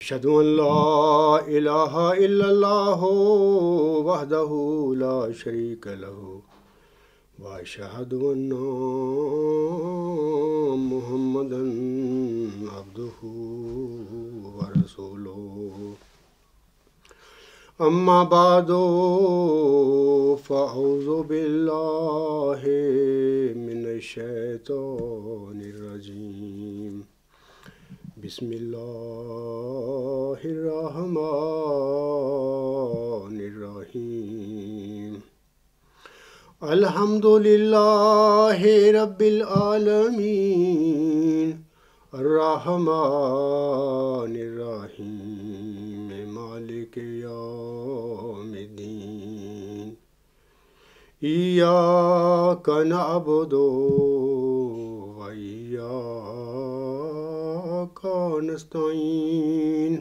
أشهد أن لا إله إلا الله وحده لا شريك له وأشهد أن محمدا عبده ورسوله أما بعد فأعوذ بالله من الشيطان الرجيم بسم الله الرحمن الرحيم الحمد لله رب العالمين الرحمن الرحيم مالك يوم الدين إياك نعبد وإياك نستعين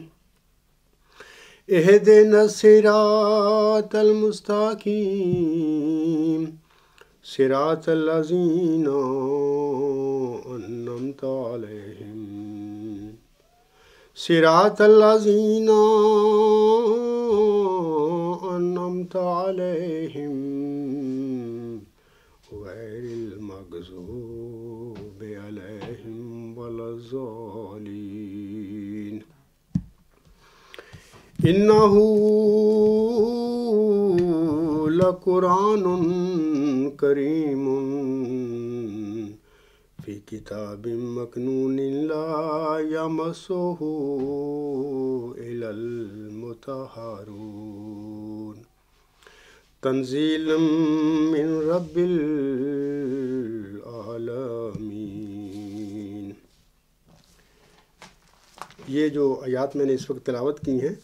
اهدنا الصراط المستقيم صراط الذين أنعمت عليهم صراط الذين أنعمت عليهم غير المغضوب عليهم ولا الضالين إنه لقرآن كريم في كتاب مكنون لا يمسه إلا المطهرون تنزيل من رب العالمين۔ یہ جو آیات میں نے اس وقت تلاوت کی ہیں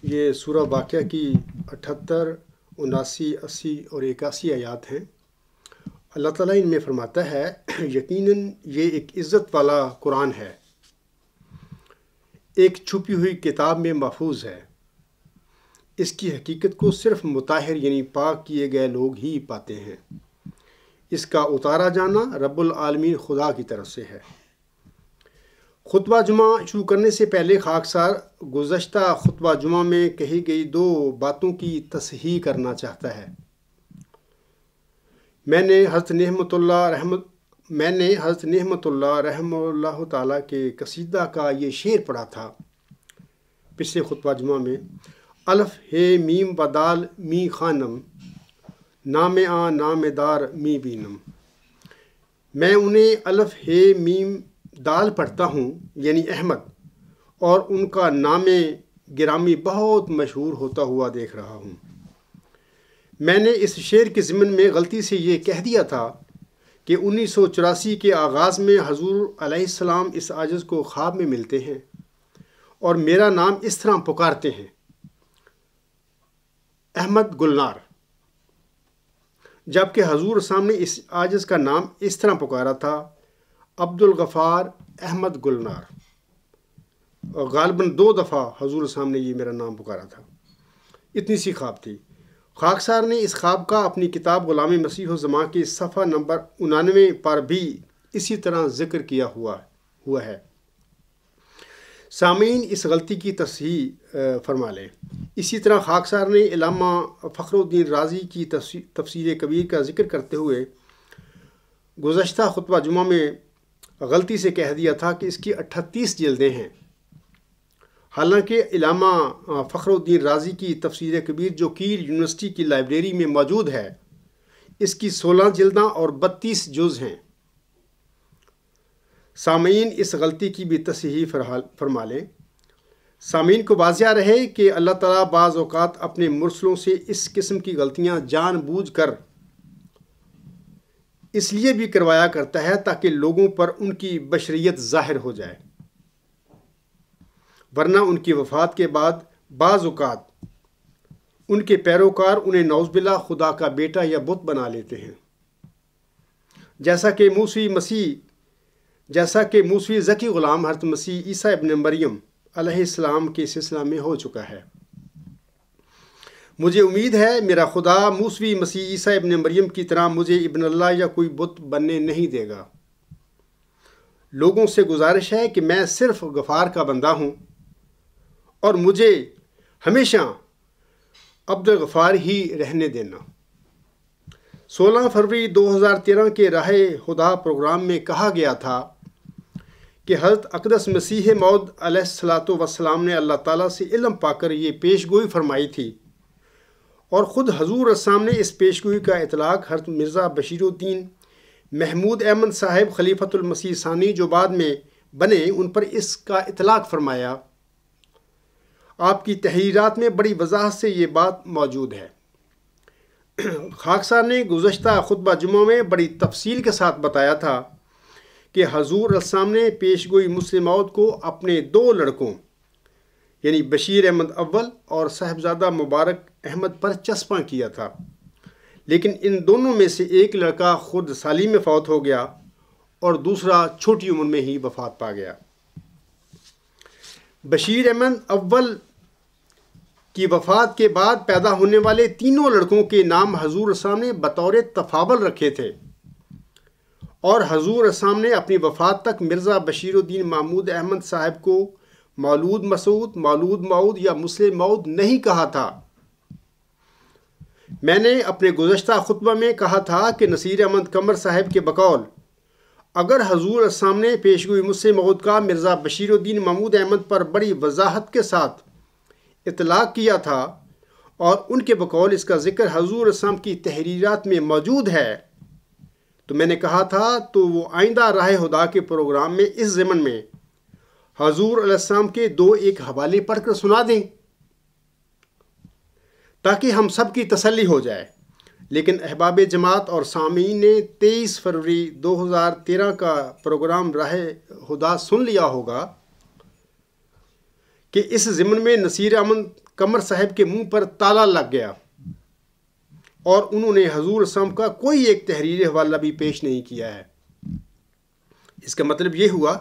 یہ سورہ واقعہ کی 78، 79، 80 اور 81 آیات ہیں۔ اللہ تعالیٰ ان میں فرماتا ہے یقیناً یہ ایک عزت والا قرآن ہے، ایک چھپی ہوئی کتاب میں محفوظ ہے۔ اس کی حقیقت کو صرف مطہر یعنی پاک کیے گئے لوگ ہی پاتے ہیں۔ اس کا اتارا جانا رب العالمین خدا کی طرف سے ہے۔ خطبہ جمعہ شروع کرنے سے پہلے خاکسار گزشتہ خطبہ جمعہ میں کہی گئی 2 باتوں کی تصحیح کرنا چاہتا ہے۔ میں نے حضرت نعمت اللہ رحمہ اللہ تعالیٰ کے قصیدہ کا یہ شعر پڑھا تھا پچھلے خطبہ جمعہ میں، الف ہے میم و دال می خانم نام آ نام دار می بینم۔ میں انہیں الف ہے میم دال پڑھتا ہوں یعنی احمد، اور ان کا نام گرامی بہت مشہور ہوتا ہوا دیکھ رہا ہوں۔ میں نے اس شعر کے ضمن میں غلطی سے یہ کہہ دیا تھا کہ 1984 کے آغاز میں حضور علیہ السلام اس عاجز کو خواب میں ملتے ہیں اور میرا نام اس طرح پکارتے ہیں، احمد گلنار، جبکہ حضور سامنے اس عاجز کا نام اس طرح پکارا تھا، عبد الغفار احمد گلنار، اور غالباً 2 دفعہ حضور سامنے یہ میرا نام پکارا تھا۔ اتنی سی خواب تھی۔ خاکسار نے اس خواب کا اپنی کتاب غلام مسیح الزماں کے صفحہ نمبر 99 پر بھی اسی طرح ذکر کیا ہوا ہے۔ سامعین اس غلطی کی تصحیح فرما لیں۔ اسی طرح خاکسار نے علامہ فخر الدین رازی کی تفسیر کبیر کا ذکر کرتے ہوئے گزشتہ خطبہ جمعہ میں غلطی سے کہہ دیا تھا کہ اس کی 38 جلدیں ہیں، حالانکہ علامہ فخر الدین رازی کی تفسیر کبیر جو کیل یونیورسٹی کی لائبریری میں موجود ہے اس کی 16 جلداں اور 32 جز ہیں۔ سامعین اس غلطی کی بھی تصحیح فرما لیں۔ سامعین کو واضح رہے کہ اللہ تعالیٰ بعض اوقات اپنے مرسلوں سے اس قسم کی غلطیاں جان بوجھ کر اس لیے بھی کروایا کرتا ہے تاکہ لوگوں پر ان کی بشریت ظاہر ہو جائے، ورنہ ان کی وفات کے بعد بعض اوقات ان کے پیروکار انہیں نعوذ باللہ خدا کا بیٹا یا بت بنا لیتے ہیں، جیسا کہ موسوی ذکی غلام حضرت مسیح عیسیٰ ابن مریم علیہ السلام کے سلسلہ میں ہو چکا ہے۔ مجھے امید ہے میرا خدا موسوی مسیح عیسیٰ ابن مریم کی طرح مجھے ابن اللہ یا کوئی بت بننے نہیں دے گا۔ لوگوں سے گزارش ہے کہ میں صرف غفار کا بندہ ہوں، اور مجھے ہمیشہ عبدالغفار ہی رہنے دینا۔ 16 فروری 2013 کے راہ خدا پروگرام میں کہا گیا تھا کہ حضرت اقدس مسیح موعود علیہ الصلاۃ والسلام نے اللہ تعالیٰ سے علم پا کر یہ پیش گوئی فرمائی تھی، اور خود حضور السلام نے اس پیش گوئی کا اطلاق حضرت مرزا بشیر الدین محمود احمد صاحب خلیفۃ المسیح ثانی جو بعد میں بنے ان پر اس کا اطلاق فرمایا۔ آپ کی تحریرات میں بڑی وضاحت سے یہ بات موجود ہے۔ خاکسار نے گزشتہ خطبہ جمعہ میں بڑی تفصیل کے ساتھ بتایا تھا کہ حضور السلام نے پیش گوئی مسلم موعود کو اپنے 2 لڑکوں یعنی بشیر احمد اول اور صاحبزادہ مبارک احمد پر چسپاں کیا تھا، لیکن ان دونوں میں سے ایک لڑکا خود سالی میں فوت ہو گیا اور دوسرا چھوٹی عمر میں ہی وفات پا گیا۔ بشیر احمد اول کی وفات کے بعد پیدا ہونے والے تینوں لڑکوں کے نام حضور السلام نے بطور تفاضل رکھے تھے، اور حضور السلام نے اپنی وفات تک مرزا بشیر الدین محمود احمد صاحب کو مولود مسعود، مولود موعود یا مسلم موعود نہیں کہا تھا۔ میں نے اپنے گزشتہ خطبہ میں کہا تھا کہ نصیر احمد قمر صاحب کے بقول اگر حضور السلام نے پیش گوئی مسلم موعود کا مرزا بشیر الدین محمود احمد پر بڑی وضاحت کے ساتھ اطلاق کیا تھا، اور ان کے بقول اس کا ذکر حضور السلام کی تحریرات میں موجود ہے، تو میں نے کہا تھا تو وہ آئندہ راہ خدا کے پروگرام میں اس ضمن میں حضور علیہ السلام کے 2 حوالے پڑھ کر سنا دیں تاکہ ہم سب کی تسلی ہو جائے۔ لیکن احباب جماعت اور سامعین نے 23 فروری 2013 کا پروگرام راہ خدا سن لیا ہوگا کہ اس ضمن میں نصیر احمد قمر صاحب کے منہ پر تالا لگ گیا، اور انہوں نے حضور السلام کا کوئی ایک تحریری حوالہ بھی پیش نہیں کیا ہے۔ اس کا مطلب یہ ہوا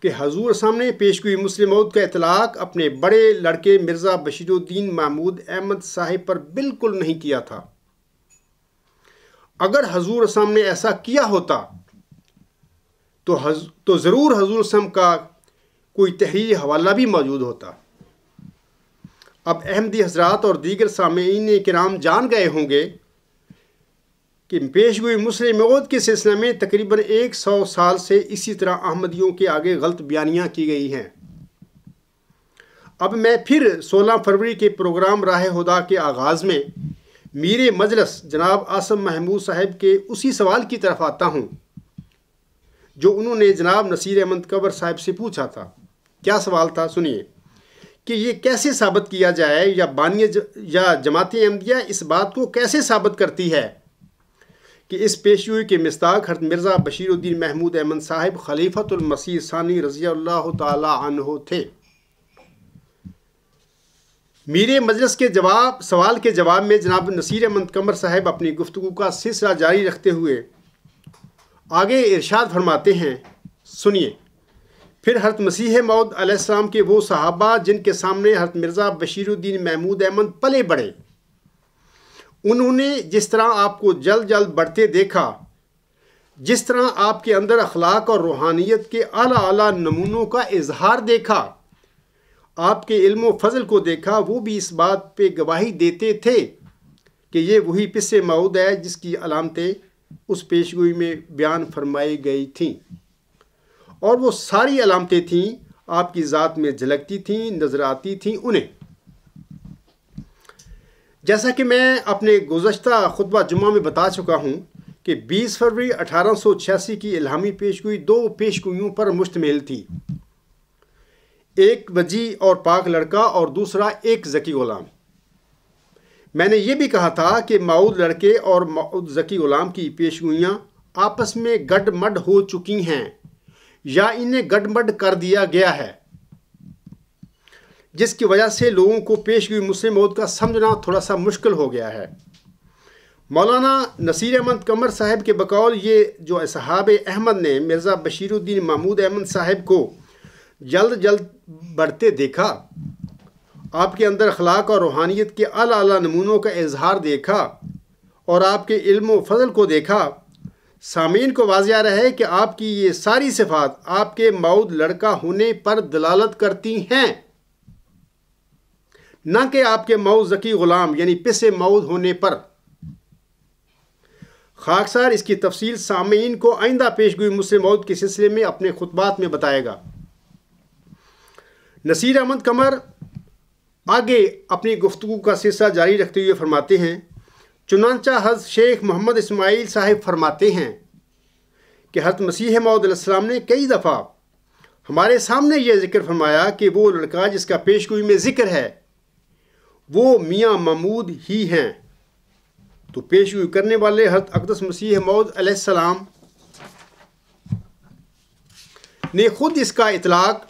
کہ حضور السلام نے پیش گوئی مسلم موعود کا اطلاق اپنے بڑے لڑکے مرزا بشیر الدین محمود احمد صاحب پر بالکل نہیں کیا تھا۔ اگر حضور السلام نے ایسا کیا ہوتا تو ضرور حضور السلام کا کوئی تحریری حوالہ بھی موجود ہوتا۔ اب احمدی حضرات اور دیگر سامعین کرام جان گئے ہوں گے کہ پیش گوئی مسلم موعود کے سلسلے میں تقریباً 100 سال سے اسی طرح احمدیوں کے آگے غلط بیانیاں کی گئی ہیں۔ اب میں پھر 16 فروری کے پروگرام راہ خدا کے آغاز میں میر مجلس جناب عاصم محمود صاحب کے اسی سوال کی طرف آتا ہوں جو انہوں نے جناب نصیر احمد قمر صاحب سے پوچھا تھا۔ کیا سوال تھا؟ سنیے کہ یہ کیسے ثابت کیا جائے یا جماعت احمدیہ اس بات کو کیسے ثابت کرتی ہے کہ اس پیشگوئی کے مصداق حضرت مرزا بشیر الدین محمود احمد صاحب خلیفۃ المسیح ثانی رضی اللہ تعالی عنہ تھے۔ میر مجلس کے سوال کے جواب میں جناب نصیر احمد قمر صاحب اپنی گفتگو کا سلسلہ جاری رکھتے ہوئے آگے ارشاد فرماتے ہیں، سنیے، پھر حضرت مسیح موعود علیہ السلام کے وہ صحابہ جن کے سامنے حضرت مرزا بشیر الدین محمود احمد پلے بڑھے، انہوں نے جس طرح آپ کو جلد جلد بڑھتے دیکھا، جس طرح آپ کے اندر اخلاق اور روحانیت کے اعلیٰ اعلیٰ نمونوں کا اظہار دیکھا، آپ کے علم و فضل کو دیکھا، وہ بھی اس بات پہ گواہی دیتے تھے کہ یہ وہی پس موعود ہے جس کی علامتیں اس پیشگوئی میں بیان فرمائی گئی تھیں، اور وہ ساری علامتیں تھیں آپ کی ذات میں جھلکتی تھیں، نظر آتی تھیں انہیں۔ جیسا کہ میں اپنے گزشتہ خطبہ جمعہ میں بتا چکا ہوں کہ 20 فروری 1886 کی الہامی پیشگوئی 2 پیشگوئیوں پر مشتمل تھی، ایک وجی اور پاک لڑکا اور دوسرا ایک ذکی غلام۔ میں نے یہ بھی کہا تھا کہ موعود لڑکے اور موعود ذکی غلام کی پیشگوئیاں آپس میں گڈ مڈ ہو چکی ہیں یا انہیں گڈ مڈ کر دیا گیا ہے، جس کی وجہ سے لوگوں کو پیشگوئی مسلم موعود کا سمجھنا تھوڑا سا مشکل ہو گیا ہے۔ مولانا نصیر احمد قمر صاحب کے بقول یہ جو اصحاب احمد نے مرزا بشیر الدین محمود احمد صاحب کو جلد جلد بڑھتے دیکھا، آپ کے اندر اخلاق اور روحانیت کے اعلیٰ اعلیٰ نمونوں کا اظہار دیکھا اور آپ کے علم و فضل کو دیکھا، سامعین کو واضح رہے کہ آپ کی یہ ساری صفات آپ کے موعود لڑکا ہونے پر دلالت کرتی ہیں۔ نہ کہ آپ کے موعود ذکی غلام یعنی پس موعود ہونے پر۔ خاکسار اس کی تفصیل سامعین کو آئندہ پیش گوئی مسلم موعود کے سلسلے میں اپنے خطبات میں بتائے گا۔ نصیر احمد قمر آگے اپنی گفتگو کا سلسلہ جاری رکھتے ہوئے فرماتے ہیں، چنانچہ حضرت شیخ محمد اسماعیل صاحب فرماتے ہیں کہ حضرت مسیح موعود علیہ السلام نے کئی دفعہ ہمارے سامنے یہ ذکر فرمایا کہ وہ لڑکا جس کا پیش گوئی میں ذکر ہے وہ میاں محمود ہی ہیں۔ تو پیش گوئی کرنے والے حضرت اقدس مسیح موعود علیہ السلام نے خود اس کا اطلاق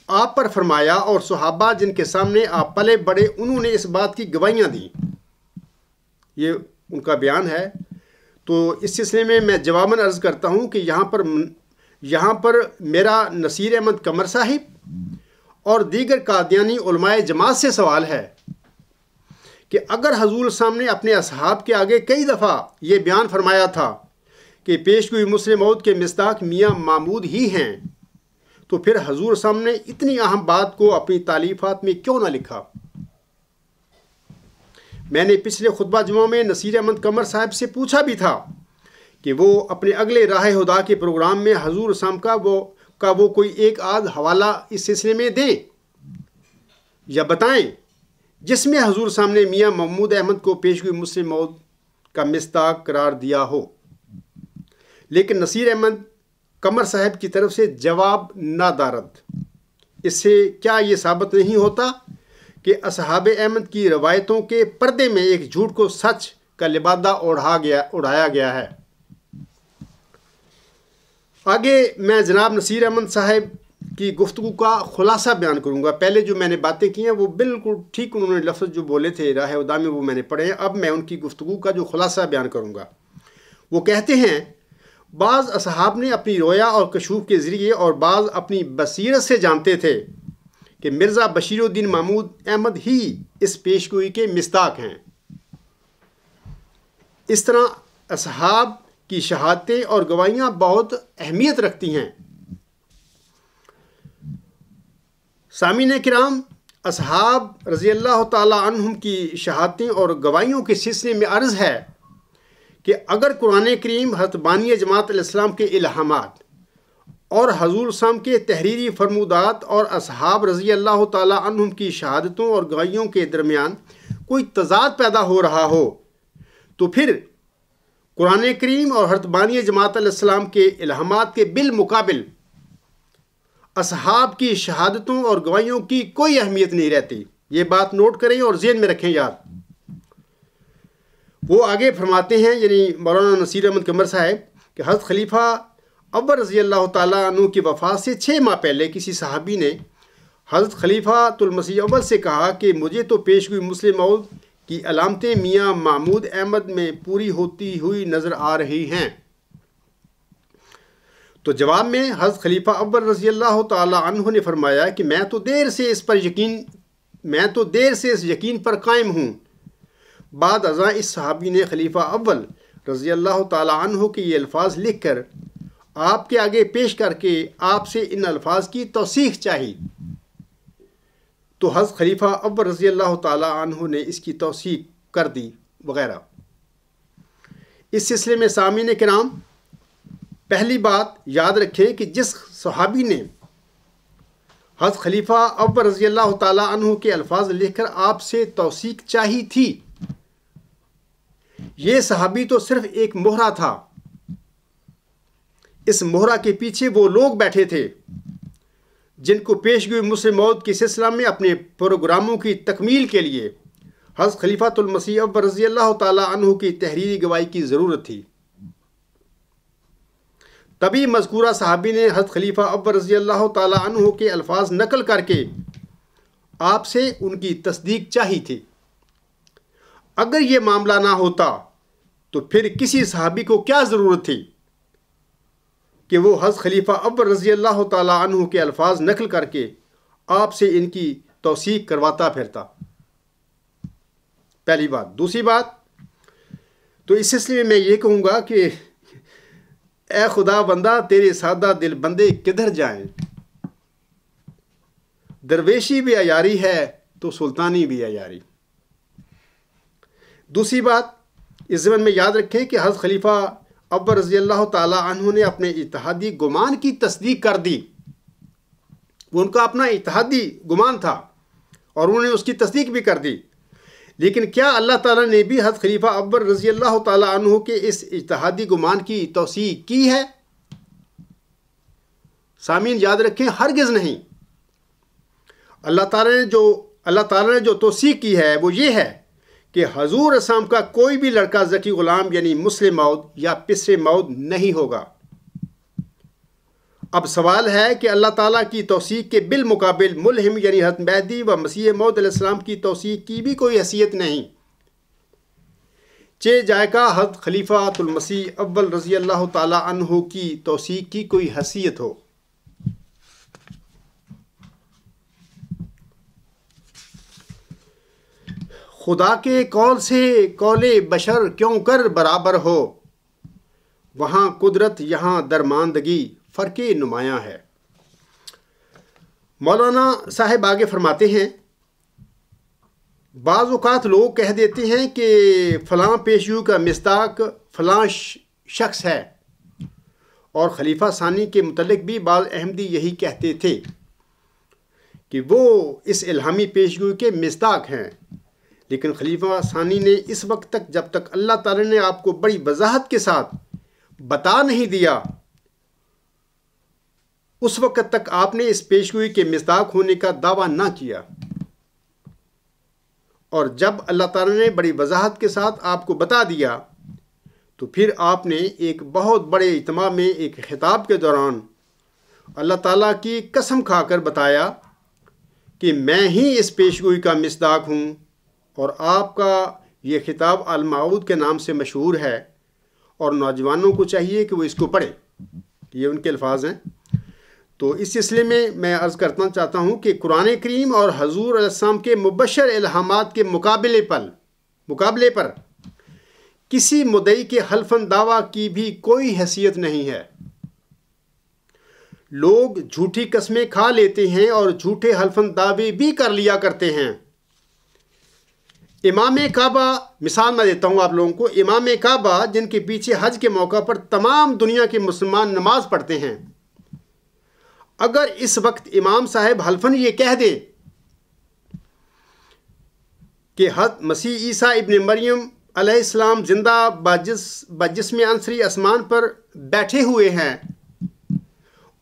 آپ پر فرمایا، اور صحابہ جن کے سامنے آپ پلے بڑے انہوں نے اس بات کی گواہیاں دیں۔ یہ ان کا بیان ہے۔ تو اس سلسلے میں میں جواباً عرض کرتا ہوں کہ یہاں پر میرا نصیر احمد قمر صاحب اور دیگر قادیانی علماء جماعت سے سوال ہے کہ اگر حضور سامنے اپنے اصحاب کے آگے کئی دفعہ یہ بیان فرمایا تھا کہ پیش گوئی مسلم موعود کے مصداق میاں محمود ہی ہیں، تو پھر حضور سامنے اتنی اہم بات کو اپنی تالیفات میں کیوں نہ لکھا؟ میں نے پچھلے خطبہ جمعہ میں نصیر احمد قمر صاحب سے پوچھا بھی تھا کہ وہ اپنے اگلے راہ ہدا کے پروگرام میں حضور سام کا وہ کوئی ایک آدھ حوالہ اس سلسلے میں دیں یا بتائیں جس میں حضور سامنے میاں محمود احمد کو پیش گوئی مسلم موعود کا مصداق قرار دیا ہو۔ لیکن نصیر احمد قمر صاحب کی طرف سے جواب نادارد۔ اس سے کیا یہ ثابت نہیں ہوتا کہ اصحاب احمد کی روایتوں کے پردے میں ایک جھوٹ کو سچ کا لبادہ اڑایا گیا ہے؟ آگے میں جناب نصیر احمد صاحب کی گفتگو کا خلاصہ بیان کروں گا۔ پہلے جو میں نے باتیں کی ہیں وہ بالکل ٹھیک انہوں نے لفظ جو بولے تھے راہ ہدا میں وہ میں نے پڑھے ہیں۔ اب میں ان کی گفتگو کا جو خلاصہ بیان کروں گا۔ وہ کہتے ہیں، بعض اصحاب نے اپنی رویا اور کشوف کے ذریعے اور بعض اپنی بصیرت سے جانتے تھے کہ مرزا بشیر الدین محمود احمد ہی اس پیش گوئی کے مصداق ہیں۔ اس طرح اصحاب کی شہادتیں اور گواہیاں بہت اہمیت رکھتی ہیں۔ سامعین کرام، اصحاب رضی اللہ تعالی عنہم کی شہادتیں اور گواہیوں کے سلسلے میں عرض ہے کہ اگر قرآن کریم حضرت بانی جماعت علیہ السلام کے الہامات اور حضور صام کے تحریری فرمودات اور اصحاب رضی اللہ تعالی عنہم کی شہادتوں اور گواہیوں کے درمیان کوئی تضاد پیدا ہو رہا ہو تو پھر قرآن کریم اور حضرت بانی جماعت علیہ السلام کے الہامات کے بالمقابل اصحاب کی شہادتوں اور گواہیوں کی کوئی اہمیت نہیں رہتی۔ یہ بات نوٹ کریں اور ذہن میں رکھیں یاد۔ وہ آگے فرماتے ہیں یعنی مولانا نصیر احمد قمر صاحب کہ حضرت خلیفہ اول رضی اللہ تعالیٰ عنہ کی وفات سے 6 ماہ پہلے کسی صحابی نے حضرت خلیفہ المسیح اول سے کہا کہ مجھے تو پیش گوئی مسلم موعود کی علامتیں میاں محمود احمد میں پوری ہوتی ہوئی نظر آ رہی ہیں۔ تو جواب میں حضرت خلیفہ اول رضی اللہ تعالیٰ عنہ نے فرمایا کہ میں تو دیر سے اس یقین پر قائم ہوں۔ بعد ازاں اس صحابی نے خلیفہ اول رضی اللہ تعالیٰ عنہ کے یہ الفاظ لکھ کر آپ کے آگے پیش کر کے آپ سے ان الفاظ کی توثیق چاہی، تو حضرت خلیفہ اول رضی اللہ تعالیٰ عنہ نے اس کی توثیق کر دی وغیرہ۔ اس سلسلے میں سامعین کرام، پہلی بات یاد رکھیں کہ جس صحابی نے حضرت خلیفہ اول رضی اللہ تعالیٰ عنہ کے الفاظ لکھ کر آپ سے توثیق چاہی تھی، یہ صحابی تو صرف ایک مہرہ تھا۔ اس مہرہ کے پیچھے وہ لوگ بیٹھے تھے جن کو پیش گوئی مسلم موعود کے سلسلہ میں اپنے پروگراموں کی تکمیل کے لیے حضرت خلیفۃ المسیح اول رضی اللہ تعالیٰ عنہ کی تحریری گواہی کی ضرورت تھی۔ تبھی مذکورہ صحابی نے حضرت خلیفہ اول رضی اللہ تعالیٰ عنہ کے الفاظ نقل کر کے آپ سے ان کی تصدیق چاہی تھی۔ اگر یہ معاملہ نہ ہوتا تو پھر کسی صحابی کو کیا ضرورت تھی کہ وہ حضرت خلیفہ اول رضی اللہ تعالیٰ عنہ کے الفاظ نقل کر کے آپ سے ان کی توثیق کرواتا پھرتا؟ پہلی بات۔ دوسری بات، تو اس سلسلے میں میں یہ کہوں گا کہ اے خدا بندہ تیرے سادہ دل بندے کدھر جائیں، درویشی بھی عیاری ہے تو سلطانی بھی ہے جاری۔ دوسری بات اس ضمن میں یاد رکھیں کہ حضرت خلیفہ اول رضی اللہ تعالیٰ عنہ نے اپنے اجتہادی گمان کی تصدیق کر دی۔ وہ ان کا اپنا اجتہادی گمان تھا اور انہوں نے اس کی تصدیق بھی کر دی، لیکن کیا اللہ تعالیٰ نے بھی حضرت خلیفہ اول رضی اللہ تعالیٰ عنہ کے اس اجتہادی گمان کی توثیق کی ہے؟ سامعین یاد رکھیں، ہرگز نہیں۔ اللہ تعالیٰ نے جو توثیق کی ہے وہ یہ ہے کہ حضور اسلام کا کوئی بھی لڑکا ذکی غلام یعنی مسلم موعود یا پسر موعود نہیں ہوگا۔ اب سوال ہے کہ اللہ تعالیٰ کی توثیق کے بالمقابل ملہم یعنی حضرت مہدی و مسیح موعود علیہ السلام کی توثیق کی بھی کوئی حیثیت نہیں، چہ جائے حضرت خلیفۃ المسیح اول رضی اللہ تعالیٰ عنہ کی توثیق کی کوئی حیثیت ہو۔ خدا کے قول سے قول بشر کیوں کر برابر ہو، وہاں قدرت یہاں درماندگی فرق نمایاں ہے۔ مولانا صاحب آگے فرماتے ہیں، بعض اوقات لوگ کہہ دیتے ہیں کہ فلاں پیشگو کا مصداق فلاں شخص ہے، اور خلیفہ ثانی کے متعلق بھی بعض احمدی یہی کہتے تھے کہ وہ اس الہامی پیشگو کے مصداق ہیں، لیکن خلیفہ ثانی نے اس وقت تک جب تک اللہ تعالی نے آپ کو بڑی وضاحت کے ساتھ بتا نہیں دیا، اس وقت تک آپ نے اس پیشگوئی کے مصداق ہونے کا دعویٰ نہ کیا، اور جب اللہ تعالی نے بڑی وضاحت کے ساتھ آپ کو بتا دیا تو پھر آپ نے ایک بہت بڑے اجتماع میں ایک خطاب کے دوران اللہ تعالیٰ کی قسم کھا کر بتایا کہ میں ہی اس پیشگوئی کا مصداق ہوں، اور آپ کا یہ خطاب المعود کے نام سے مشہور ہے، اور نوجوانوں کو چاہیے کہ وہ اس کو پڑھیں۔ یہ ان کے الفاظ ہیں۔ تو اس سلسلے میں عرض کرنا چاہتا ہوں کہ قرآن کریم اور حضور علیہ السلام کے مبشر الہامات کے مقابلے پر کسی مدعی کے حلفاً دعویٰ کی بھی کوئی حیثیت نہیں ہے۔ لوگ جھوٹی قسمیں کھا لیتے ہیں اور جھوٹے حلفاً دعوے بھی کر لیا کرتے ہیں۔ امام کعبہ، مثال میں دیتا ہوں آپ لوگوں کو، امام کعبہ جن کے پیچھے حج کے موقع پر تمام دنیا کے مسلمان نماز پڑھتے ہیں، اگر اس وقت امام صاحب حلفاً یہ کہہ دیں کہ حضرت مسیح عیسیٰ ابن مریم علیہ السلام زندہ بجسم انصری آسمان پر بیٹھے ہوئے ہیں،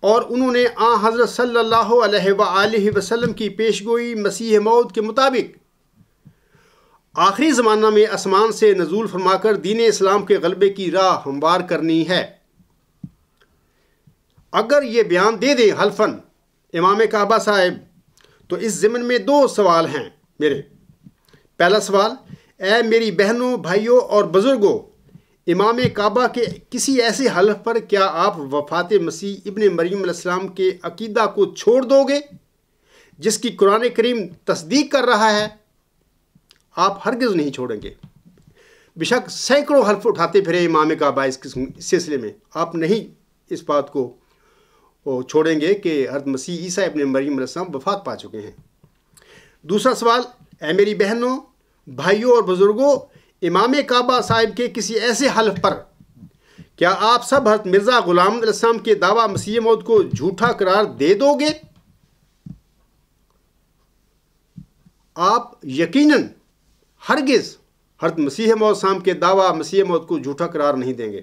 اور انہوں نے حضرت صلی اللہ علیہ وآلہ وسلم کی پیشگوئی مسیح موعود کے مطابق آخری زمانہ میں آسمان سے نزول فرما کر دین اسلام کے غلبے کی راہ ہموار کرنی ہے، اگر یہ بیان دے دیں حلفاً امام کعبہ صاحب، تو اس ضمن میں دو سوال ہیں میرے۔ پہلا سوال، اے میری بہنوں، بھائیوں اور بزرگوں، امام کعبہ کے کسی ایسے حلف پر کیا آپ وفات مسیح ابن مریم علیہ السلام کے عقیدہ کو چھوڑ دو گے جس کی قرآن کریم تصدیق کر رہا ہے؟ آپ ہرگز نہیں چھوڑیں گے۔ بے شک سینکڑوں حلف اٹھاتے پھرے امام کعبہ اس سلسلے میں، آپ نہیں اس بات کو چھوڑیں گے کہ حضرت مسیح عیسیٰ ابن مریم علیہ السلام وفات پا چکے ہیں۔ دوسرا سوال، اے میری بہنوں، بھائیوں اور بزرگوں، امام کعبہ صاحب کے کسی ایسے حلف پر کیا آپ سب حضرت مرزا غلام علیہ السلام کے دعویٰ مسیح موعود کو جھوٹا قرار دے دو گے؟ آپ یقیناً ہرگز حضرت مسیح موعود السلام کے دعویٰ مسیح موعود کو جھوٹا قرار نہیں دیں گے۔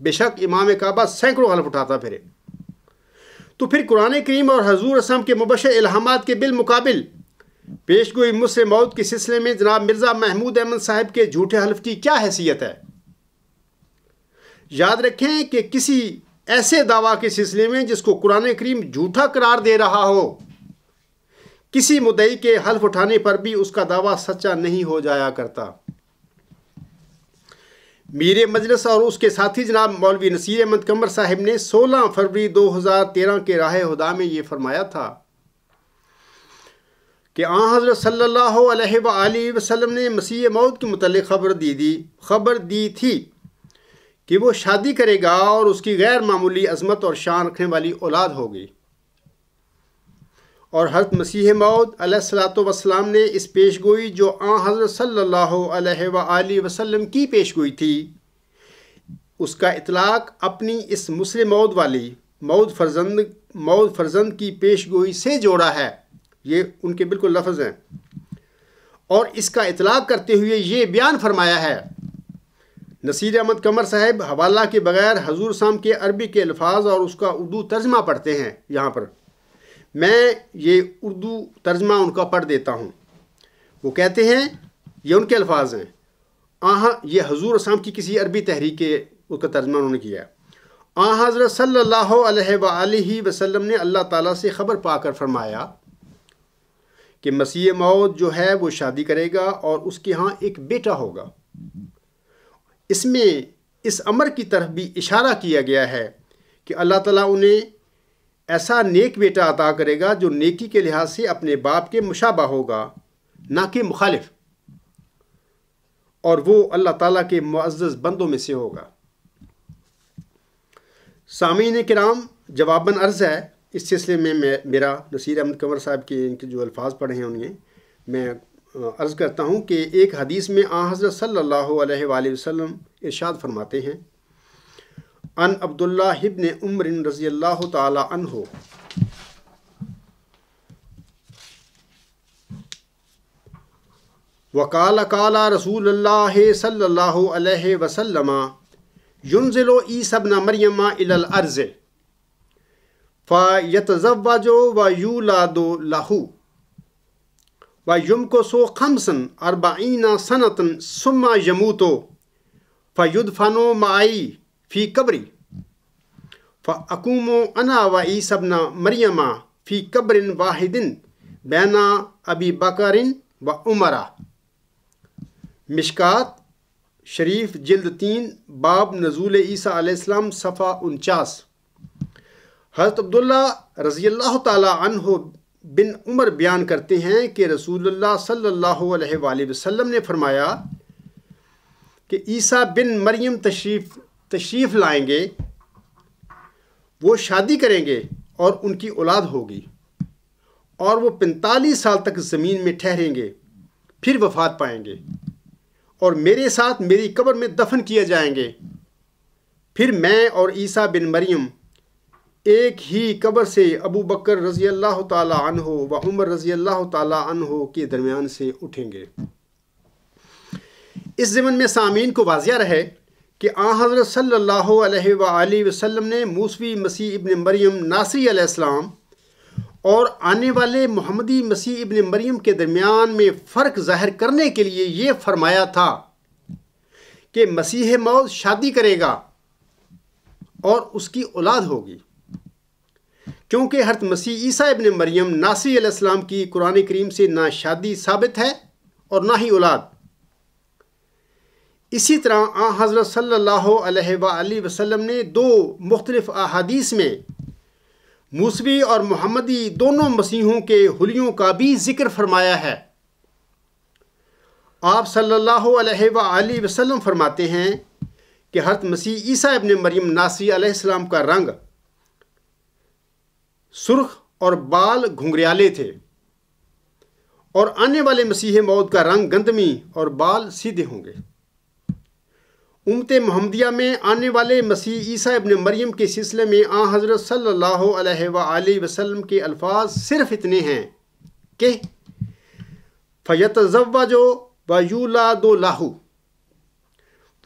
بے شک امام کعبہ سینکڑوں حلف اٹھاتا پھرے۔ تو پھر قرآن کریم اور حضور اسلام کے مبشر الہامات کے بالمقابل پیشگوئی مسیح موعود کے سلسلے میں جناب مرزا محمود احمد صاحب کے جھوٹے حلف کی کیا حیثیت ہے؟ یاد رکھیں کہ کسی ایسے دعویٰ کے سلسلے میں جس کو قرآن کریم جھوٹا قرار دے رہا ہو، کسی مدعی کے حلف اٹھانے پر بھی اس کا دعویٰ سچا نہیں ہو جایا کرتا۔ میر مجلس اور اس کے ساتھی جناب مولوی نصیر احمد قمر صاحب نے 16 فروری 2013 کے راہ ہدا میں یہ فرمایا تھا کہ حضرت صلی اللہ علیہ وآلہ وسلم نے مسیح موعود کے متعلق خبر دی تھی کہ وہ شادی کرے گا اور اس کی غیر معمولی عظمت اور شان رکھنے والی اولاد ہوگی، اور حضرت مسیح موعود علیہ الصلوۃ والسلام نے اس پیش گوئی جو حضرت صلی اللہ علیہ وآلہ وسلم کی پیش گوئی تھی، اس کا اطلاق اپنی اس مسلم موعود والی موعود فرزند کی پیش گوئی سے جوڑا ہے، یہ ان کے بالکل لفظ ہیں، اور اس کا اطلاق کرتے ہوئے یہ بیان فرمایا ہے۔ نصیر احمد قمر صاحب حوالہ کے بغیر حضور صاحب کے عربی کے الفاظ اور اس کا اردو ترجمہ پڑھتے ہیں، یہاں پر میں یہ اردو ترجمہ ان کا پڑھ دیتا ہوں۔ وہ کہتے ہیں، یہ ان کے الفاظ ہیں، یہ حضور صاحب کی کسی عربی تحریک کے اس کا ترجمہ انہوں نے کیا ہے۔ حضرت صلی اللہ علیہ وآلہ وسلم نے اللہ تعالیٰ سے خبر پا کر فرمایا کہ مسیح موعود جو ہے وہ شادی کرے گا اور اس کے ہاں ایک بیٹا ہوگا۔ اس میں اس امر کی طرف بھی اشارہ کیا گیا ہے کہ اللہ تعالیٰ انہیں ایسا نیک بیٹا عطا کرے گا جو نیکی کے لحاظ سے اپنے باپ کے مشابہ ہوگا، نہ کہ مخالف، اور وہ اللہ تعالیٰ کے معزز بندوں میں سے ہوگا۔ سامعین کرام، جواباً عرض ہے اس سلسلے میں میرا نصیر احمد قمر صاحب کے ان کے جو الفاظ پڑھے ہیں انہیں میں عرض کرتا ہوں کہ ایک حدیث میں حضرت صلی اللہ علیہ وآلہ وسلم ارشاد فرماتے ہیں، ان عبداللہ ابن عمر رضی اللہ تعالی عنہ وقال قال رسول اللہ صلی اللہ علیہ وسلم ينزل عیسی ابن مریم الی الارض فیتزوج ویولد لہ ویمکث 45 سنة ثم یموت فیدفن معی فی قبری فاقوم انا وعیسی ابن مریم فی قبر واحد بین ابی بکر و عمر۔ مشکات شریف جلد 3 باب نزول عیسیٰ علیہ السلام صفحہ 49۔ حضرت عبداللہ رضی اللہ تعالی عنہ بن عمر بیان کرتے ہیں کہ رسول اللہ صلی اللہ علیہ وآلہ وسلم نے فرمایا کہ عیسیٰ بن مریم تشریف لائیں گے، وہ شادی کریں گے اور ان کی اولاد ہوگی، اور وہ 45 سال تک زمین میں ٹھہریں گے، پھر وفات پائیں گے اور میرے ساتھ میری قبر میں دفن کیے جائیں گے، پھر میں اور عیسیٰ بن مریم ایک ہی قبر سے ابو بکر رضی اللہ تعالی عنہ و عمر رضی اللہ تعالی عنہ کے درمیان سے اٹھیں گے۔ اس ضمن میں سامعین کو واضح رہے کہ حضرت صلی اللہ علیہ وآلہ وسلم نے موسوی مسیح ابن مریم ناصری علیہ السلام اور آنے والے محمدی مسیح ابن مریم کے درمیان میں فرق ظاہر کرنے کے لیے یہ فرمایا تھا کہ مسیح موعود شادی کرے گا اور اس کی اولاد ہوگی، کیونکہ حضرت مسیح عیسیٰ ابن مریم ناصری علیہ السلام کی قرآن کریم سے نہ شادی ثابت ہے اور نہ ہی اولاد۔ اسی طرح حضرت صلی اللہ علیہ وآلہ وسلم نے 2 مختلف احادیث میں موسوی اور محمدی دونوں مسیحوں کے حلیوں کا بھی ذکر فرمایا ہے۔ آپ صلی اللہ علیہ وآلہ وسلم فرماتے ہیں کہ حضرت مسیح عیسیٰ ابن مریم ناصری علیہ السلام کا رنگ سرخ اور بال گھنگریالے تھے، اور آنے والے مسیح موعود کا رنگ گندمی اور بال سیدھے ہوں گے۔ امت محمدیہ میں آنے والے مسیح عیسیٰ ابن مریم کے سلسلے میں حضرت صلی اللہ علیہ وآلہ وسلم کے الفاظ صرف اتنے ہیں کہ فیتزوج ویولد لہ،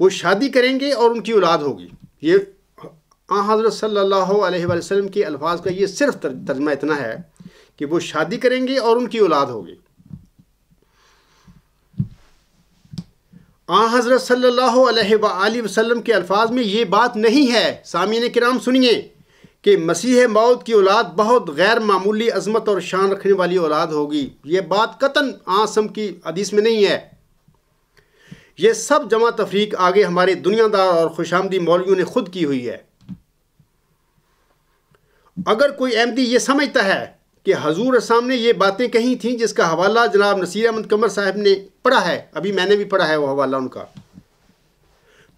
وہ شادی کریں گے اور ان کی اولاد ہوگی۔ یہ حضرت صلی اللہ علیہ وآلہ وسلم کے الفاظ کا یہ صرف ترجمہ اتنا ہے کہ وہ شادی کریں گے اور ان کی اولاد ہوگی۔ حضرت صلی اللہ علیہ وآلہ وسلم کے الفاظ میں یہ بات نہیں ہے، سامعین کرام سنیے، کہ مسیح موعود کی اولاد بہت غیر معمولی عظمت اور شان رکھنے والی اولاد ہوگی۔ یہ بات قطعاً آسم کی حدیث میں نہیں ہے۔ یہ سب جمع تفریق آگے ہمارے دنیا دار اور خوشامدی مولویوں نے خود کی ہوئی ہے۔ اگر کوئی احمدی یہ سمجھتا ہے کہ حضور اسلام نے یہ باتیں کہی تھیں جس کا حوالہ جناب نصیر احمد قمر صاحب نے پڑھا ہے، ابھی میں نے بھی پڑھا ہے وہ حوالہ ان کا،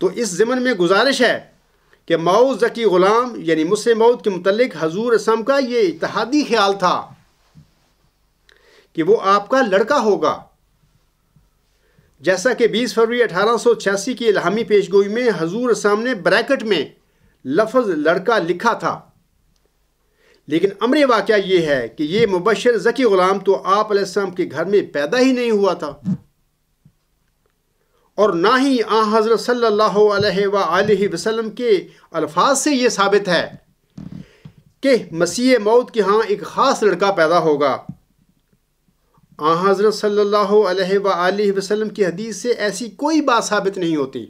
تو اس ضمن میں گزارش ہے کہ موعود ذکی غلام یعنی مسیح موعود کے متعلق حضور اسلام کا یہ اتحادی خیال تھا کہ وہ آپ کا لڑکا ہوگا، جیسا کہ 20 فروری 1886 کی الہامی پیشگوئی میں حضور سامنے بریکٹ میں لفظ لڑکا لکھا تھا۔ لیکن امر واقعہ یہ ہے کہ یہ مبشر ذکی غلام تو آپ علیہ السلام کے گھر میں پیدا ہی نہیں ہوا تھا، اور نہ ہی آن حضرت صلی اللہ علیہ وآلہ وسلم کے الفاظ سے یہ ثابت ہے کہ مسیح موعود کے ہاں ایک خاص لڑکا پیدا ہوگا۔ آن حضرت صلی اللہ علیہ وآلہ وسلم کی حدیث سے ایسی کوئی بات ثابت نہیں ہوتی،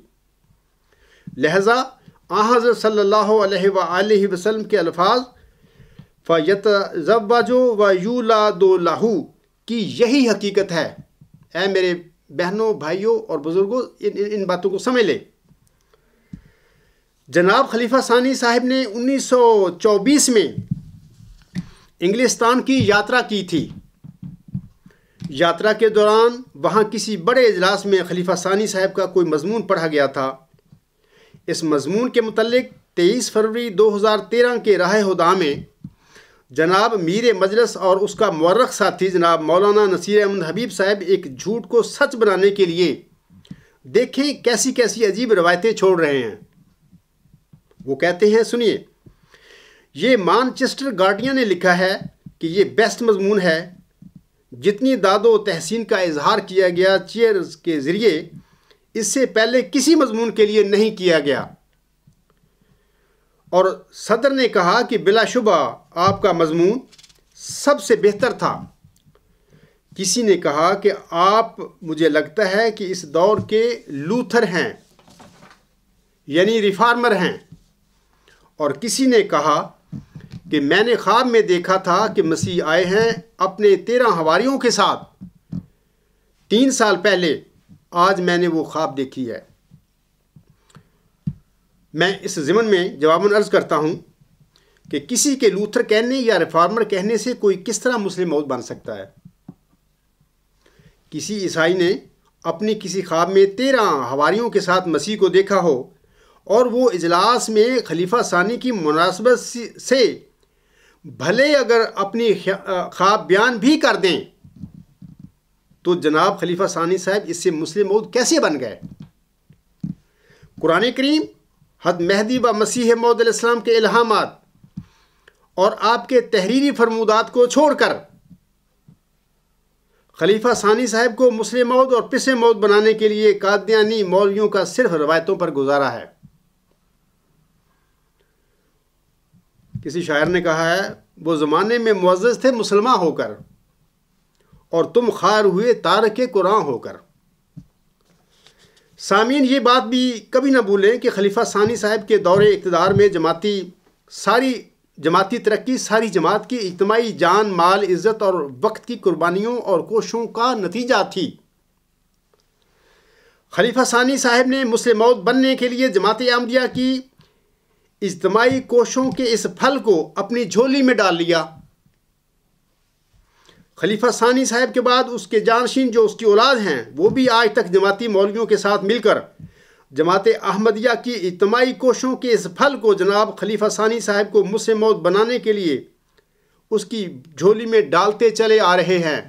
لہذا آن حضرت صلی اللہ علیہ وآلہ وسلم کے الفاظ فَيَتَزَوَّجُ وَيُولَدُ لَهُ کی یہی حقیقت ہے۔ اے میرے بہنوں، بھائیوں اور بزرگوں، ان باتوں کو سمجھ لیں۔ جناب خلیفہ ثانی صاحب نے 1924 میں انگلستان کی یاترا کی تھی۔ یاترا کے دوران وہاں کسی بڑے اجلاس میں خلیفہ ثانی صاحب کا کوئی مضمون پڑھا گیا تھا۔ اس مضمون کے متعلق 23 فروری 2013 کے راہ ہدیٰ میں جناب میر مجلس اور اس کا مورخ ساتھی جناب مولانا نصیر احمد حبیب صاحب ایک جھوٹ کو سچ بنانے کے لیے دیکھیں کیسی کیسی عجیب روایتیں چھوڑ رہے ہیں۔ وہ کہتے ہیں، سنیے، یہ مانچسٹر گارڈین نے لکھا ہے کہ یہ بیسٹ مضمون ہے، جتنی داد و تحسین کا اظہار کیا گیا چیئرز کے ذریعے اس سے پہلے کسی مضمون کے لیے نہیں کیا گیا، اور صدر نے کہا کہ بلا شبہ آپ کا مضمون سب سے بہتر تھا۔ کسی نے کہا کہ آپ، مجھے لگتا ہے کہ اس دور کے لوتھر ہیں، یعنی ریفارمر ہیں، اور کسی نے کہا کہ میں نے خواب میں دیکھا تھا کہ مسیح آئے ہیں اپنے 13 حواریوں کے ساتھ 3 سال پہلے، آج میں نے وہ خواب دیکھی ہے۔ میں اس ضمن میں جواباً عرض کرتا ہوں کہ کسی کے لوتھر کہنے یا ریفارمر کہنے سے کوئی کس طرح مسلم موعود بن سکتا ہے؟ کسی عیسائی نے اپنی کسی خواب میں 13 حواریوں کے ساتھ مسیح کو دیکھا ہو، اور وہ اجلاس میں خلیفہ ثانی کی مناسبت سے بھلے اگر اپنی خواب بیان بھی کر دیں، تو جناب خلیفہ ثانی صاحب اس سے مسلم موعود کیسے بن گئے؟ قرآن کریم حضرت مہدی و مسیح موعود علیہ السلام کے الہامات اور آپ کے تحریری فرمودات کو چھوڑ کر خلیفہ ثانی صاحب کو مسلم موعود اور پس موعود بنانے کے لیے قادیانی مولویوں کا صرف روایتوں پر گزارا ہے۔ کسی شاعر نے کہا ہے، وہ زمانے میں معزز تھے مسلمان ہو کر، اور تم خار ہوئے تارک قرآن ہو کر۔ سامعین، یہ بات بھی کبھی نہ بھولیں کہ خلیفہ ثانی صاحب کے دور اقتدار میں جماعتی ترقی ساری جماعت کی اجتماعی جان، مال، عزت اور وقت کی قربانیوں اور کوششوں کا نتیجہ تھی۔ خلیفہ ثانی صاحب نے مسلم موعود بننے کے لیے جماعت احمدیہ کی اجتماعی کوششوں کے اس پھل کو اپنی جھولی میں ڈال لیا۔ خلیفہ ثانی صاحب کے بعد اس کے جانشین جو اس کی اولاد ہیں، وہ بھی آج تک جماعتی مولویوں کے ساتھ مل کر جماعت احمدیہ کی اجتماعی کوششوں کے اس پھل کو جناب خلیفہ ثانی صاحب کو مسلم موعود بنانے کے لیے اس کی جھولی میں ڈالتے چلے آ رہے ہیں۔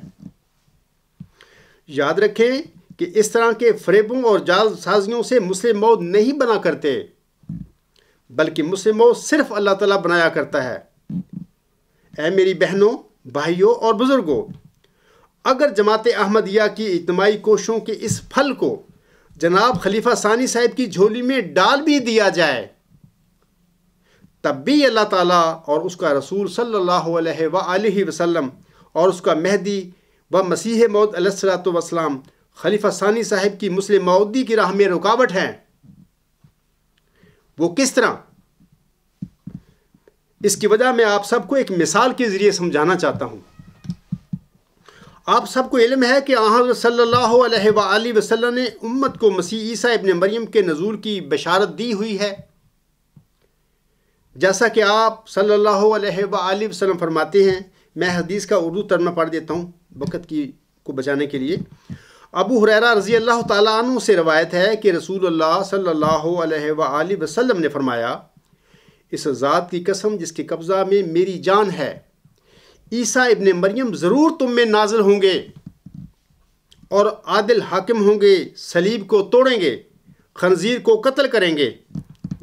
یاد رکھیں کہ اس طرح کے فریبوں اور جال سازیوں سے مسلم موعود نہیں بنا کرتے، بلکہ مسلم موعود صرف اللہ تعالیٰ بنایا کرتا ہے۔ اے میری بہنوں، بھائیوں اور بزرگوں، اگر جماعت احمدیہ کی اجتماعی کوششوں کے اس پھل کو جناب خلیفہ ثانی صاحب کی جھولی میں ڈال بھی دیا جائے، تب بھی اللہ تعالیٰ اور اس کا رسول صلی اللہ علیہ وآلہ وسلم اور اس کا مہدی و مسیح موعود علیہ الصلوۃ والسلام خلیفہ ثانی صاحب کی مسلم موعودی کی راہ میں رکاوٹ ہیں۔ وہ کس طرح؟ اس کی وجہ میں آپ سب کو ایک مثال کے ذریعے سمجھانا چاہتا ہوں۔ آپ سب کو علم ہے کہ حضرت صلی اللہ علیہ وآلہ وسلم نے امت کو مسیح عیسیٰ ابن مریم کے نزول کی بشارت دی ہوئی ہے، جیسا کہ آپ صلی اللہ علیہ وآلہ وسلم فرماتے ہیں۔ میں حدیث کا اردو ترجمہ پڑھ دیتا ہوں وقت کو بچانے کے لیے۔ ابو ہریرہ رضی اللہ تعالیٰ عنہ سے روایت ہے کہ رسول اللہ صلی اللہ علیہ وآلہ وسلم نے فرمایا، اس ذات کی قسم جس کے قبضہ میں میری جان ہے، عیسیٰ ابن مریم ضرور تم میں نازل ہوں گے اور عادل حاکم ہوں گے، صلیب کو توڑیں گے، خنزیر کو قتل کریں گے،